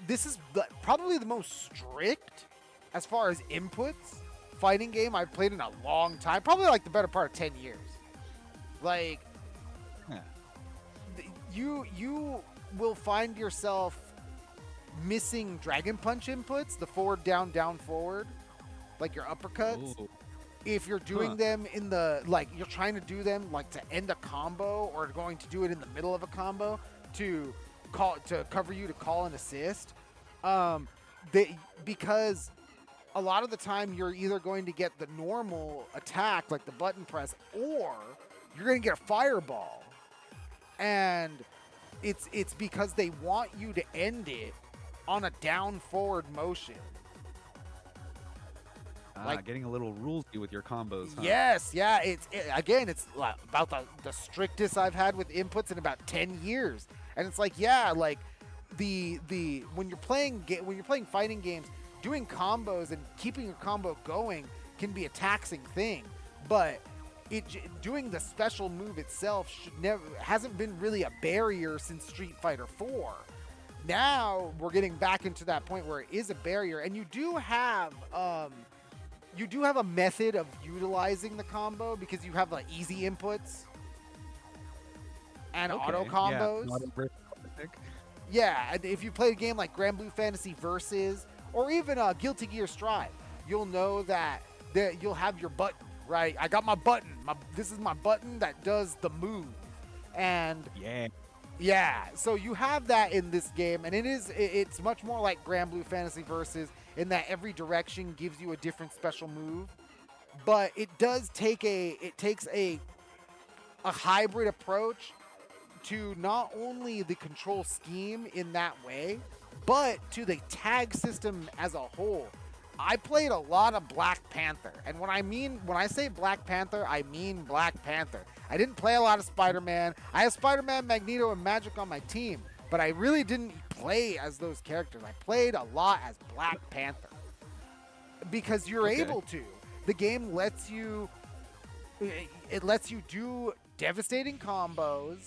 this is probably the most strict as far as inputs fighting game I've played in a long time. Probably like the better part of 10 years. Like, you will find yourself missing Dragon Punch inputs, the forward, down, down, forward, like your uppercuts. Ooh. If you're doing them in the, like, you're trying to do them like to end a combo, or going to do it in the middle of a combo to cover you to call an assist, because a lot of the time you're either going to get the normal attack, like the button press, or you're going to get a fireball, and it's because they want you to end it on a down forward motion. Like getting a little rulesy with your combos. Huh? Yes, yeah. It's about the strictest I've had with inputs in about 10 years, and it's like, yeah, like the when you're playing fighting games, doing combos and keeping your combo going can be a taxing thing, but doing the special move itself hasn't been really a barrier since Street Fighter 4. Now we're getting back into that point where it is a barrier, and you do have a method of utilizing the combo, because you have like easy inputs and auto combos. Yeah, and if you play a game like Grand Blue Fantasy Versus, or even Guilty Gear Strive, you'll know that you'll have your button, right? I got my button. This is my button that does the move. And yeah, so you have that in this game, and it's much more like Grand Blue Fantasy Versus in that every direction gives you a different special move. But it takes a hybrid approach to not only the control scheme in that way, but to the tag system as a whole. I played a lot of Black Panther, and when I say Black Panther, I mean Black Panther. I didn't play a lot of Spider-Man. I have Spider-Man, Magneto, and Magic on my team, but I really didn't play as those characters. I played a lot as Black Panther, because you're able to. The game lets you do devastating combos,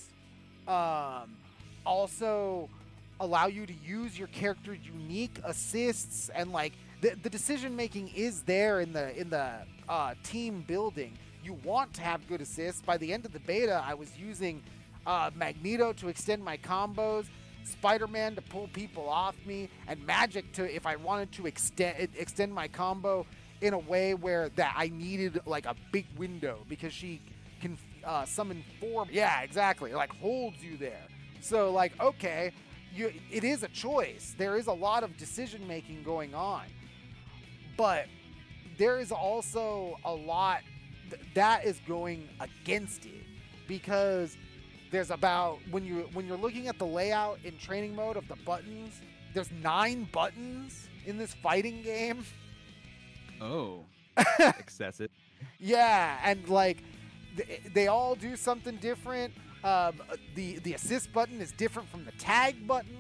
also allow you to use your character's unique assists, and like the decision making is there in the team building. You want to have good assists. By the end of the beta, I was using Magneto to extend my combos, Spider-Man to pull people off me, and Magic to, if I wanted to extend my combo in a way where that I needed like a big window, because she can summon 4. Yeah, exactly. Like holds you there. So like, okay, it is a choice. There is a lot of decision making going on, but there is also a lot that is going against it, because there's about, when you're looking at the layout in training mode of the buttons, there's 9 buttons in this fighting game. Oh, excessive. Yeah, and like they all do something different. The assist button is different from the tag button,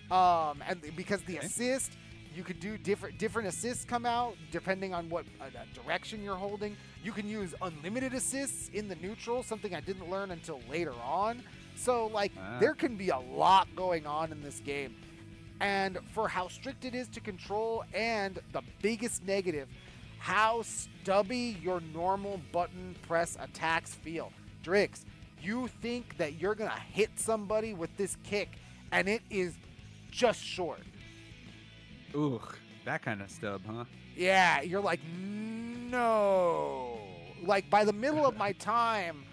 and because the assist, you could do different assists come out depending on what direction you're holding. You can use unlimited assists in the neutral, something I didn't learn until later on. So like there can be a lot going on in this game. And for how strict it is to control, and the biggest negative, how stubby your normal button press attacks feel. Drix, you think that you're going to hit somebody with this kick, and it is just short. Ooh, that kind of stub, huh? Yeah, you're like, no. Like, by the middle of my time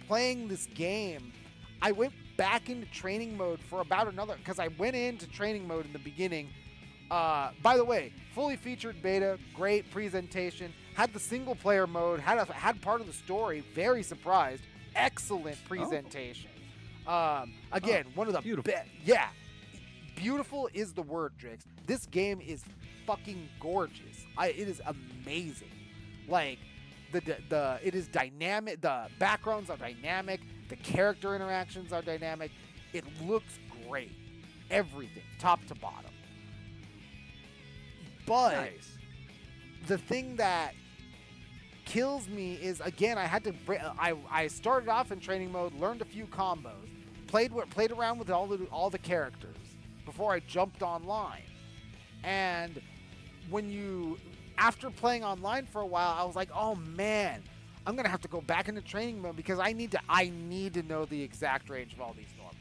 playing this game, I went back into training mode for about another, because I went into training mode in the beginning By the way, fully featured beta, great presentation, had the single player mode, had part of the story, very surprised, excellent presentation. Again, one of the best. Yeah, beautiful is the word, Drix. This game is fucking gorgeous. It is amazing. Like, it is dynamic. The backgrounds are dynamic. The character interactions are dynamic. It looks great. Everything, top to bottom. But the thing that kills me is, again, I started off in training mode, learned a few combos, played around with all the characters before I jumped online. And after playing online for a while, I was like, oh man, I'm gonna have to go back into training mode because I need to know the exact range of all these normals.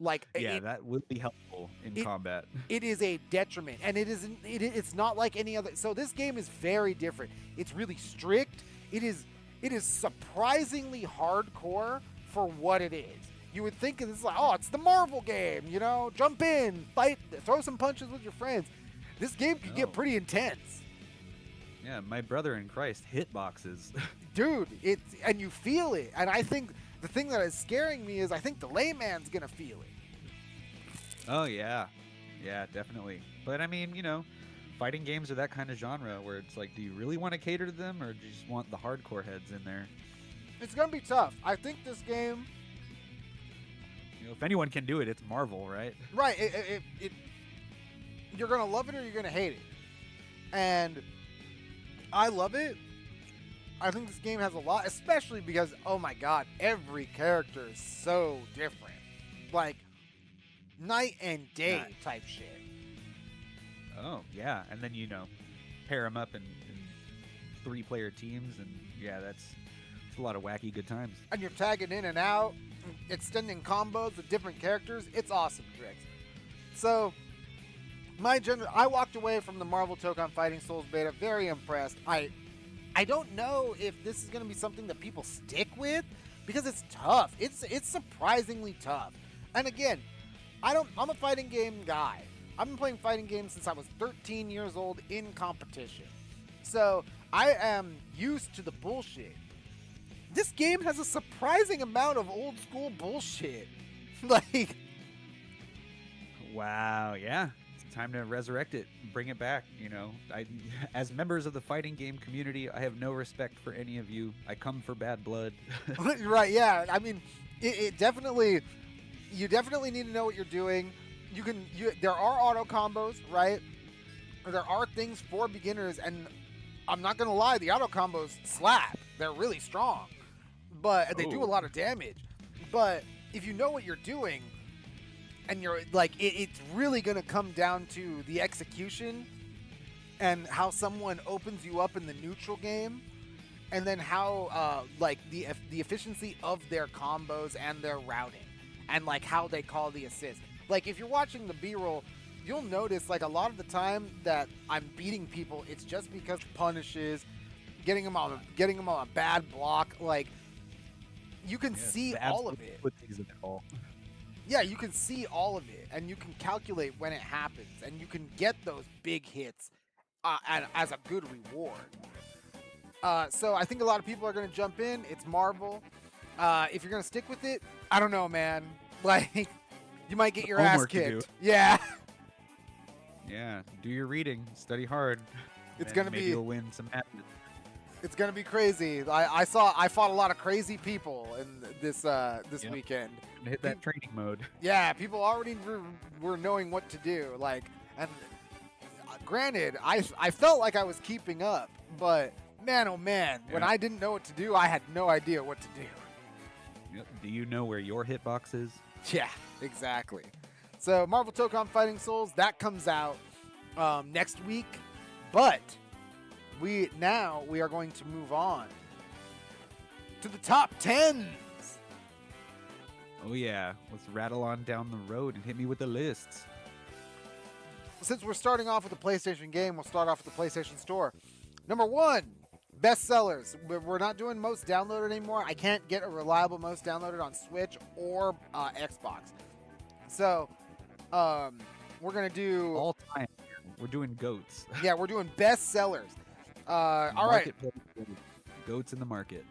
Like, that would be helpful in combat. It is a detriment, and it's not like any other. So this game is very different. It's really strict. It is surprisingly hardcore for what it is. You would think it's like, oh, it's the Marvel game, jump in, fight, throw some punches with your friends. This game can get pretty intense. Yeah, my brother in Christ, hitboxes. Dude, and you feel it. And I think the thing that is scaring me is I think the layman's going to feel it. Oh, yeah. Yeah, definitely. But I mean, fighting games are that kind of genre where it's like, do you really want to cater to them, or do you just want the hardcore heads in there? It's going to be tough. I think this game... if anyone can do it, it's Marvel, right? Right. You're going to love it or you're going to hate it. And I love it. I think this game has a lot, especially because, oh my god, every character is so different. Like, night and day type shit. Oh, yeah. And then, pair them up in 3-player teams, and yeah, it's a lot of wacky good times. And you're tagging in and out, extending combos with different characters. It's awesome, Drix. So, I walked away from the Marvel Tokon Fighting Souls beta very impressed. I don't know if this is going to be something that people stick with, because it's tough. It's surprisingly tough. And again, I'm a fighting game guy. I've been playing fighting games since I was 13 years old in competition. So I am used to the bullshit. This game has a surprising amount of old school bullshit. Like, wow, yeah. Time to resurrect it, bring it back. As members of the fighting game community, I have no respect for any of you. I come for bad blood. Right? Yeah. I mean, it definitely. You definitely need to know what you're doing. There are auto combos, right? There are things for beginners, and I'm not gonna lie, the auto combos slap. They're really strong, but they do a lot of damage. But if you know what you're doing, and you're like, it's really going to come down to the execution and how someone opens you up in the neutral game, and then how the efficiency of their combos and their routing, and like how they call the assist. Like, if you're watching the B-roll, you'll notice like a lot of the time that I'm beating people, it's just because punishes, getting them on a bad block. Like, you can see all of it. Yeah, you can see all of it, and you can calculate when it happens, and you can get those big hits as a good reward. So I think a lot of people are going to jump in. It's Marvel. If you're going to stick with it, I don't know, man. Like, you might get your ass kicked. Yeah. Yeah, do your reading, study hard. It's going to be... Maybe you'll win some matches. It's going to be crazy. I fought a lot of crazy people in this weekend. Hit that training mode. Yeah, people already were knowing what to do. Like, and granted, I felt like I was keeping up, but man, oh man, when I didn't know what to do, I had no idea what to do. Yep. Do you know where your hitbox is? Yeah, exactly. So Marvel Tokon Fighting Souls, that comes out next week, but we are going to move on to the top 10s. Oh yeah, let's rattle on down the road and hit me with the lists. Since we're starting off with the PlayStation game, we'll start off with the PlayStation Store. Number 1, bestsellers. We're not doing most downloaded anymore. I can't get a reliable most downloaded on Switch or Xbox. So We're gonna do All time. We're doing goats. yeah, we're doing best sellers. All right. Marketplace goats in the market.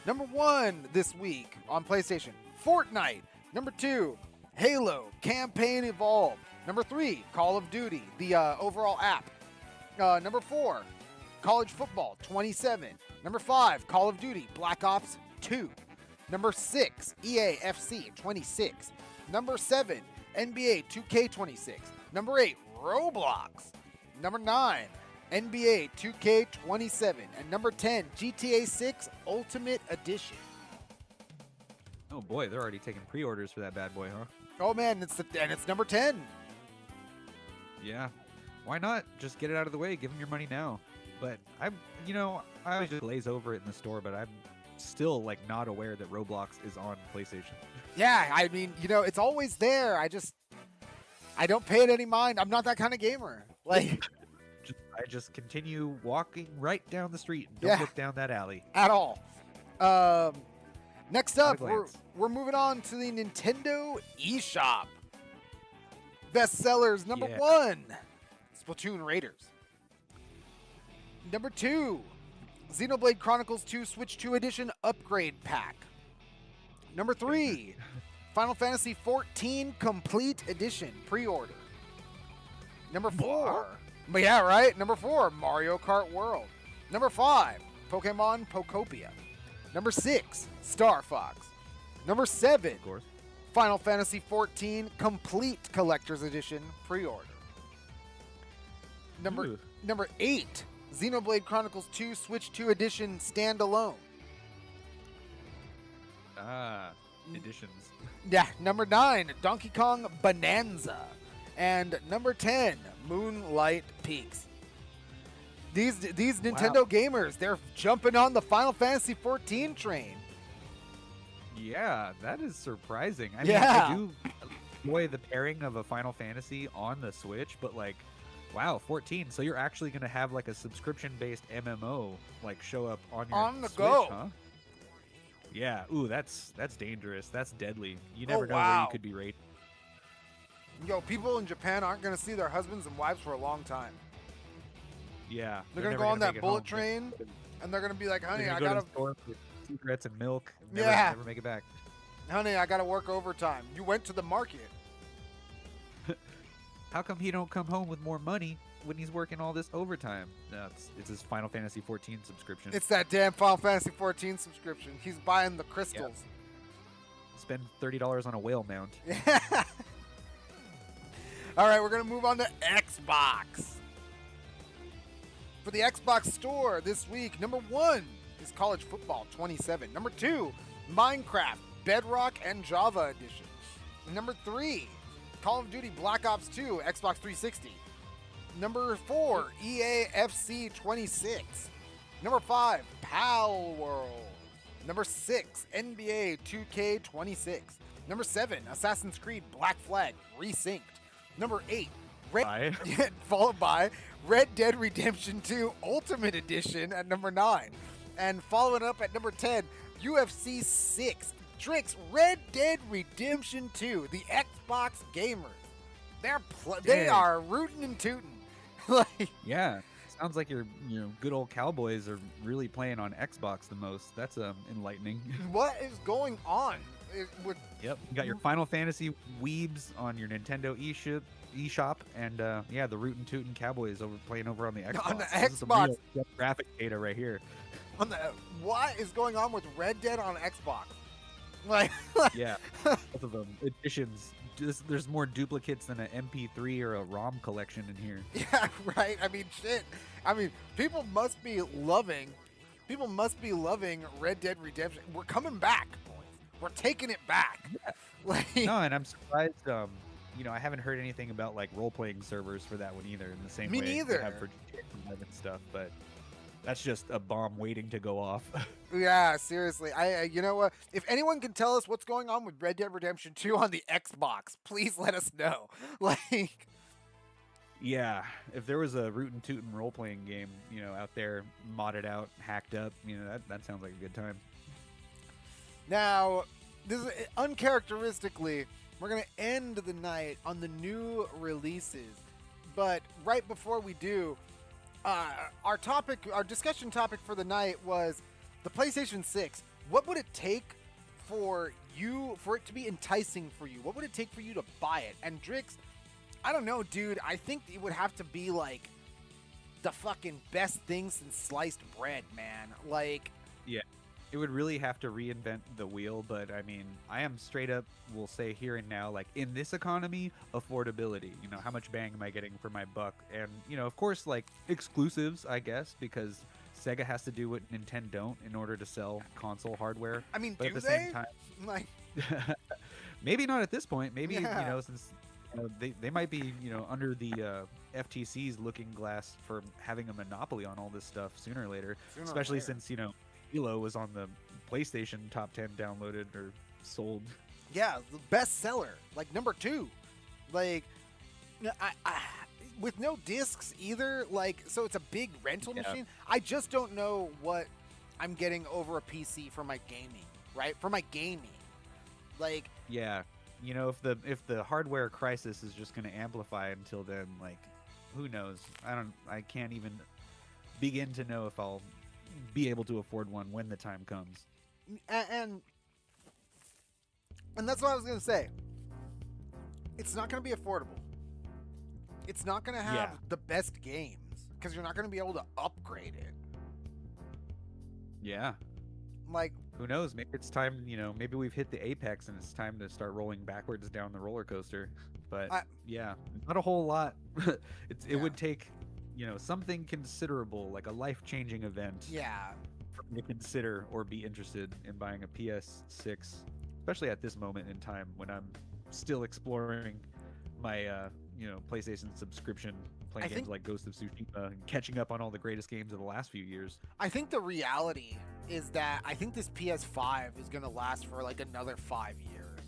Number 1 this week on PlayStation, Fortnite. Number 2, Halo Campaign Evolved. Number 3, Call of Duty, the overall app. Number 4, College Football 27. Number 5, Call of Duty Black Ops 2. Number 6, EA FC 26. Number 7, NBA 2K26. Number 8, Roblox. Number 9, NBA 2K27. And number 10, GTA 6 Ultimate Edition. Oh boy, they're already taking pre-orders for that bad boy, huh? Oh man, it's number 10. Yeah. Why not just get it out of the way? Give them your money now. But I always just glaze over it in the store, but I'm still like not aware that Roblox is on PlayStation. Yeah, I mean, it's always there. I don't pay it any mind. I'm not that kind of gamer. Like I just continue walking right down the street and don't look down that alley. at all. Next up, At a glance. we're moving on to the Nintendo eShop. Best sellers number Yeah. 1, Splatoon Raiders. Number 2, Xenoblade Chronicles 2 Switch 2 Edition Upgrade Pack. Number 3, Final Fantasy 14 Complete Edition Pre-order. Number 4, but yeah, right. Number 4, Mario Kart World. Number 5, Pokemon Pokopia. Number 6, Star Fox. Number 7, Of course. Final Fantasy 14 Complete Collector's Edition Pre-order. Ooh. Number 8, Xenoblade Chronicles 2 Switch 2 Edition Standalone. Editions. Yeah, number 9, Donkey Kong Bonanza. And number 10, Moonlight Peaks. These Nintendo gamers, they're jumping on the Final Fantasy 14 train. Yeah, that is surprising. I Yeah. mean, I do enjoy the pairing of a Final Fantasy on the Switch, but like, wow, 14. So you're actually going to have like a subscription-based MMO like show up on your On the Switch, go. huh? Yeah. Ooh, that's dangerous. That's deadly. You never know where wow. you could be rated. Yo, people in Japan aren't going to see their husbands and wives for a long time. Yeah. They're going to never go on make that it bullet home. train, and they're going to be like, They're honey, gonna I go to got the store for cigarettes and milk. Yeah. Never make it back. to work overtime. You went to the market. How come he don't come home with more money when he's working all this overtime? No, it's his Final Fantasy 14 subscription. It's that damn Final Fantasy 14 subscription. He's buying the crystals. Spend $30 on a whale mount. Yeah. All right, we're going to move on to Xbox. For the Xbox store this week, number 1 is College Football 27. Number 2, Minecraft Bedrock and Java Edition. Number 3, Call of Duty Black Ops 2 Xbox 360. Number 4, EA FC 26. Number 5, Pal World. Number 6, NBA 2K26. Number 7, Assassin's Creed Black Flag Resynced. Number 8, followed by Red Dead Redemption 2 Ultimate Edition at number 9. And following up at number 10, UFC 6. Tricks Red Dead Redemption 2, the Xbox gamers. They are rooting and tooting. Like, Yeah. Sounds like your good old Cowboys are really playing on Xbox the most. That's enlightening. what is going on? Yep. You got your Final Fantasy weebs on your Nintendo eShop, and the rootin' tootin' Cowboys playing over on the Xbox. On the This is some Xbox. real graphic data right here. What is going on with Red Dead on Xbox? Like, Yeah, both of them editions. There's more duplicates than an MP3 or a ROM collection in here. yeah, right. I mean, shit. I mean, people must be loving Red Dead Redemption. We're coming back, boys. We're taking it back. Like, No, and I'm surprised. I haven't heard anything about like role-playing servers for that one either. In the same Me way neither. they have for GTA 5 and stuff, but that's just a bomb waiting to go off. yeah, seriously. You know what? If anyone can tell us what's going on with Red Dead Redemption 2 on the Xbox, please let us know. Like, Yeah, if there was a rootin' tootin' role-playing game, out there, modded out, hacked up, that sounds like a good time. now, this is uncharacteristically, We're going to end the night on the new releases. But right before we do, our discussion topic for the night was the PlayStation 6. What would it take for it to be enticing for you? What would it take for you to buy it? And Drix, I don't know, dude. I think it would have to be like the fucking best thing since sliced bread, man. Like, Yeah. It would really have to reinvent the wheel, but I mean, I am straight up, will say here and now, like in this economy, affordability. You know, how much bang am I getting for my buck? And, you know, of course, like exclusives, I guess, because Sega has to do what Nintendo don't in order to sell console hardware. I mean, but do at the they? same time, Like, maybe not at this point. Maybe, Yeah. you know, since they might be, you know, under the FTC's looking glass for having a monopoly on all this stuff sooner or later, Sooner or especially later. since, you know, Halo was on the PlayStation top 10 downloaded or sold. yeah, the best seller, like number 2. Like, I with no discs either. Like, so it's a big rental Yeah. machine. I just don't know what I'm getting over a PC for my gaming, right? For my gaming, like, Yeah, you know, if the hardware crisis is just going to amplify until then, like, who knows? I can't even begin to know if I'll be able to afford one when the time comes. and that's what I was gonna say. It's not gonna be affordable. It's not gonna have Yeah. the best games because you're not gonna be able to upgrade it. Yeah, Like, who knows? Maybe it's time, you know, maybe we've hit the apex and it's time to start rolling backwards down the roller coaster. But yeah, not a whole lot. It Yeah. would take, you know, something considerable, like a life-changing event, yeah, for me to consider or be interested in buying a PS6, especially at this moment in time when I'm still exploring my you know, PlayStation subscription, playing I games think- like Ghost of Tsushima and catching up on all the greatest games of the last few years. I think the reality is that I think this PS5 is gonna last for like another 5 years.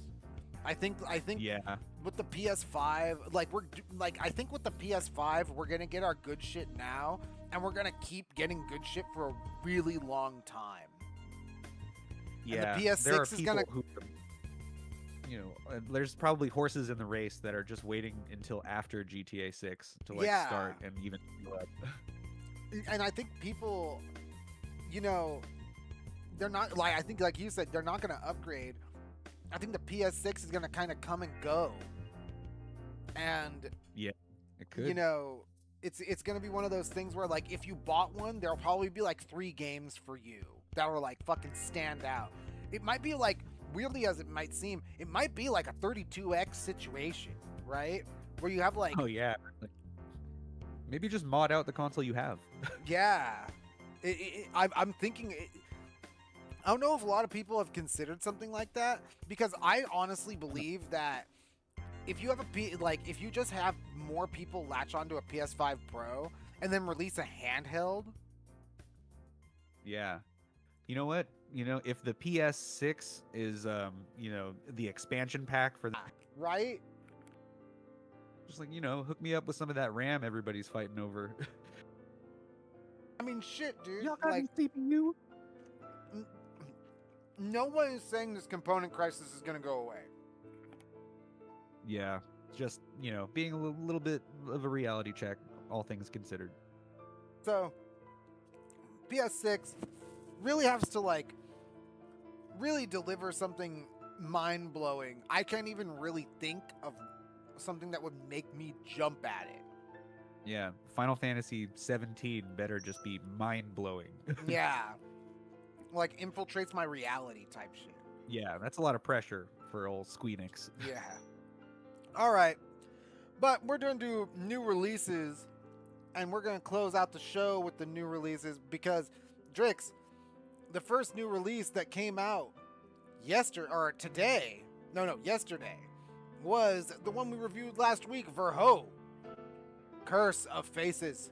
I think Yeah, with the PS5, like I think with the PS5 we're gonna get our good shit now, and we're gonna keep getting good shit for a really long time. yeah. the PS6 there are is people gonna- who, you know, there's probably horses in the race that are just waiting until after GTA 6 to like Yeah. start and even go up. And I think people, you know, they're not like, I think like you said, they're not gonna upgrade. I think the PS6 is gonna kind of come and go, and It could. you know, it's gonna be one of those things where like if you bought one, there'll probably be like 3 games for you that will like fucking stand out. It might be like, weirdly as it might seem, it might be like a 32X situation, right? Where you have like, Oh yeah. Like, maybe just mod out the console you have. yeah, I'm thinking. I don't know if a lot of people have considered something like that, because I honestly believe that if you have if you just have more people latch onto a PS5 Pro and then release a handheld, Yeah. You know what? You know, if the PS6 is you know, the expansion pack for the, right? just like, you know, hook me up with some of that RAM everybody's fighting over. I mean, shit, dude. Y'all got Like, any CPU? no one is saying this component crisis is gonna go away. Yeah. Just, you know, being a little bit of a reality check, all things considered. So, PS6 really has to like really deliver something mind-blowing. I can't even really think of something that would make me jump at it. Yeah. Final Fantasy 17 better just be mind-blowing. Yeah. Like infiltrates my reality type shit. Yeah, that's a lot of pressure for old Squeenix. Yeah. All right. But we're going to do new releases, and we're going to close out the show with the new releases because, Drix, the first new release that came out yesterday, was the one we reviewed last week, Verho, Curse of Faces.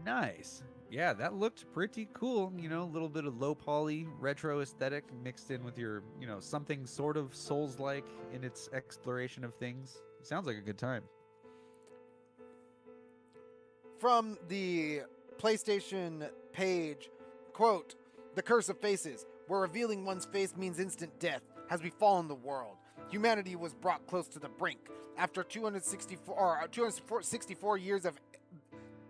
Nice. Yeah, that looked pretty cool. You know, a little bit of low poly retro aesthetic mixed in with your, you know, something sort of Souls-like in its exploration of things. Sounds like a good time. From the PlayStation page, quote, "The Curse of Faces, where revealing one's face means instant death, has befallen the world. humanity was brought close to the brink. After 264 years of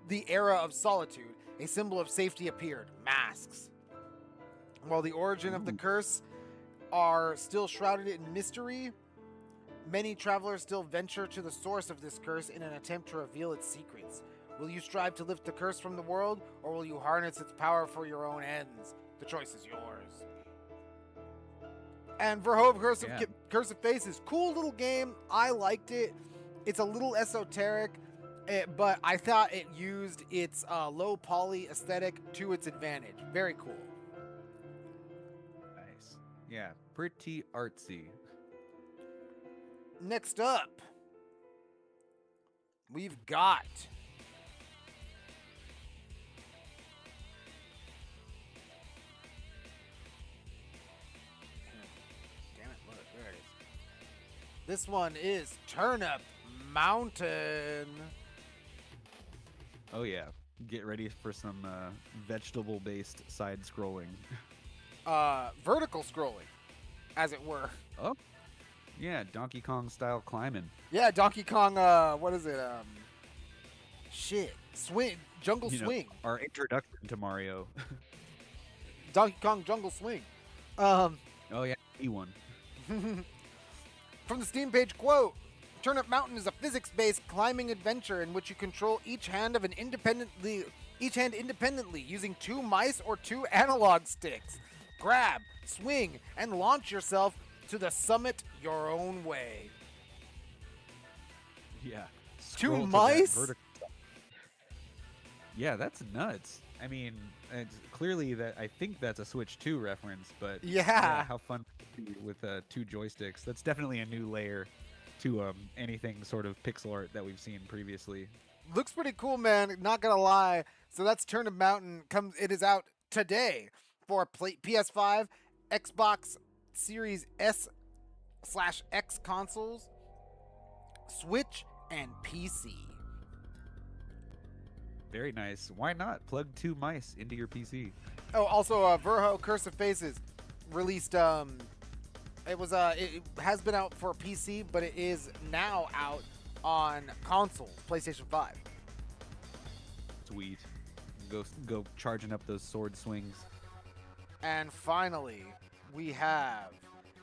the era of solitude, a symbol of safety appeared: masks. While the origin of the curse are still shrouded in mystery, many travelers still venture to the source of this curse in an attempt to reveal its secrets. Will you strive to lift the curse from the world, or will you harness its power for your own ends? The choice is yours. And Verhoeven Curse of Faces, cool little game. I liked it. It's a little esoteric, but I thought it used its low poly aesthetic to its advantage. Very cool. Nice. Yeah, pretty artsy. Next up, we've got this one is Turnip Mountain. Oh yeah, get ready for some vegetable-based side scrolling. Vertical scrolling, as it were. Oh, yeah, Donkey Kong style climbing. Yeah, Donkey Kong. What is it? Swing, Jungle Swing. Our introduction to Mario. Donkey Kong Jungle Swing. Oh yeah, E1. From the Steam page, quote, Turnip Mountain is a physics-based climbing adventure in which you control each hand independently using 2 mice or 2 analog sticks. Grab, swing, and launch yourself to the summit your own way. Yeah. 2 mice? Yeah, that's nuts. I mean, it's clearly I think that's a Switch 2 reference, but yeah how fun with 2 joysticks. That's definitely a new layer to anything sort of pixel art that we've seen previously. Looks pretty cool, man. Not gonna lie. So that's Turnip Mountain. It is out today for PS5, Xbox Series S/X consoles, Switch, and PC. Very nice. Why not plug 2 mice into your PC? Oh, also, Verho Curse of Faces released. It has been out for PC, but it is now out on console, PlayStation 5. Sweet. Go charging up those sword swings. And finally, we have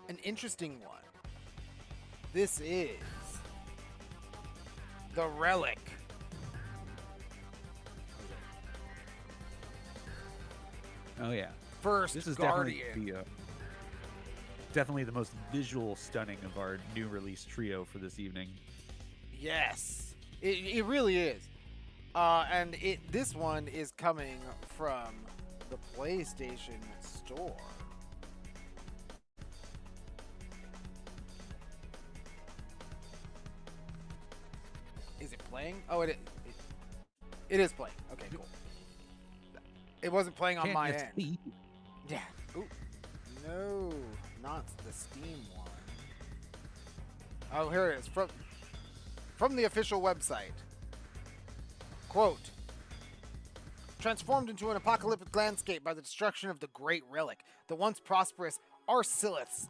an interesting one. This is the Relic. Oh yeah. First This is Guardian. definitely the most visual stunning of our new release trio for this evening. Yes, it really is. And this one is coming from the PlayStation Store. Is it playing? Oh, it is playing. Okay, cool. It wasn't playing on my end. Yeah. Ooh. No, not the Steam one. Oh, here it is. From the official website. Quote, transformed into an apocalyptic landscape by the destruction of the Great Relic, the once prosperous Arsilithus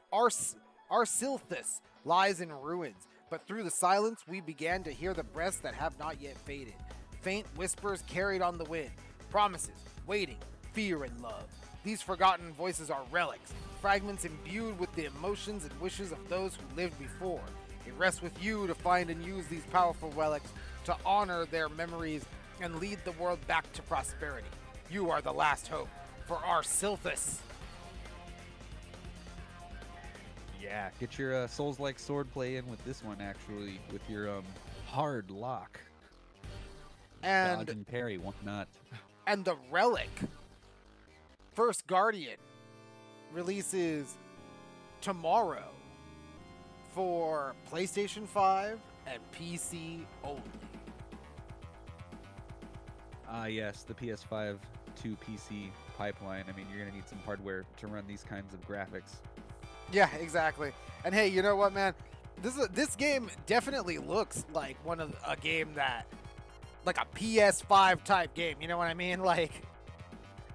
lies in ruins. But through the silence, we began to hear the breaths that have not yet faded. Faint whispers carried on the wind. Promises, waiting, fear, and love. These forgotten voices are relics, fragments imbued with the emotions and wishes of those who lived before. It rests with you to find and use these powerful relics to honor their memories and lead the world back to prosperity. You are the last hope for Arsilithus. Yeah, get your Souls-like swordplay in with this one, actually, with your hard lock. And dodge and parry, why not? And the Relic First Guardian releases tomorrow for PlayStation 5 and PC only. Yes, the PS5 to PC pipeline. I mean, you're going to need some hardware to run these kinds of graphics. Yeah, exactly. And hey, you know what, man? This game definitely looks like a game that, like a PS5 type game. You know what I mean? Like,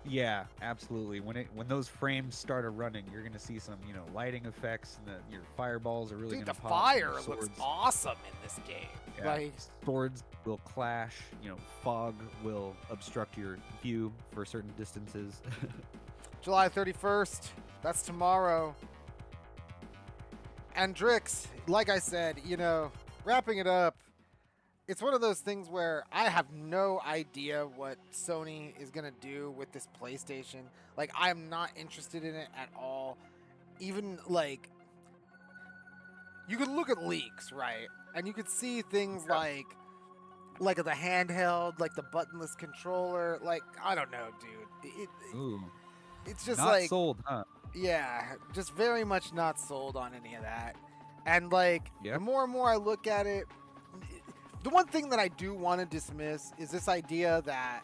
Yeah, absolutely. When those frames start running, you're gonna see some lighting effects, and your fireballs are really Dude, gonna the pop. fire Your looks swords, awesome in this game. yeah, Like, swords will clash. Fog will obstruct your view for certain distances. July 31st, that's tomorrow. And Drix, like I said, wrapping it up, it's one of those things where I have no idea what Sony is going to do with this PlayStation. Like, I'm not interested in it at all. Even, like, you could look at leaks, right? And you could see things like the handheld, like the buttonless controller. Like, I don't know, dude. Ooh, It's just not like, sold, huh? yeah, just very much not sold on any of that. And like, Yep. the more and more I look at it, the one thing that I do want to dismiss is this idea that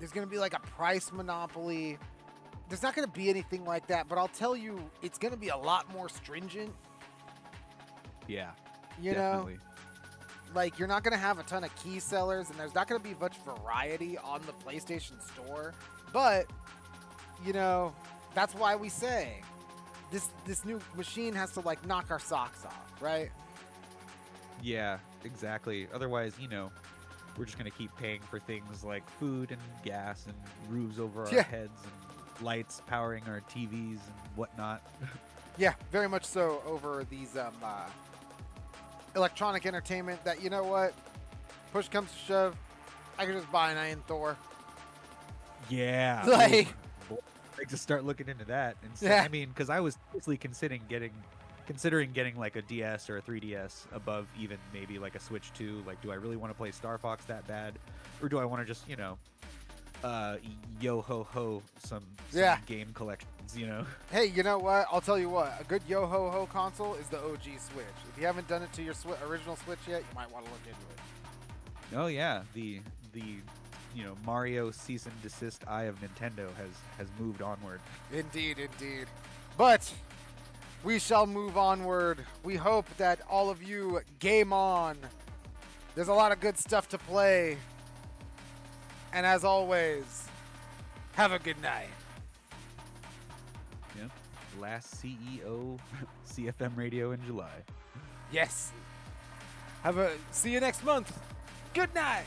there's going to be like a price monopoly. There's not going to be anything like that, but I'll tell you, it's going to be a lot more stringent. Yeah, You definitely. know, like you're not going to have a ton of key sellers, and there's not going to be much variety on the PlayStation Store. But that's why we say this new machine has to like knock our socks off, right? Yeah, exactly. Otherwise, we're just gonna keep paying for things like food and gas and roofs over our Yeah. heads and lights powering our TVs and whatnot. Yeah, very much so over these electronic entertainment that, you know what? Push comes to shove, I could just buy an Iron Thor. Yeah. Like- Ooh, I'd like to start looking into that. Yeah. I mean, because I was seriously considering getting like a DS or a 3DS above even maybe like a Switch 2. Like, do I really want to play Star Fox that bad, or do I want to just yo ho ho some Yeah. game collections? Hey, you know what? I'll tell you what. A good yo ho ho console is the OG Switch. If you haven't done it to your original Switch yet, you might want to look into it. Oh yeah, the Mario cease and desist eye of Nintendo has moved onward. Indeed. But we shall move onward. We hope that all of you game on. There's a lot of good stuff to play. And as always, have a good night. Yeah. Last CEO CFM Radio in July. Yes. See you next month. Good night.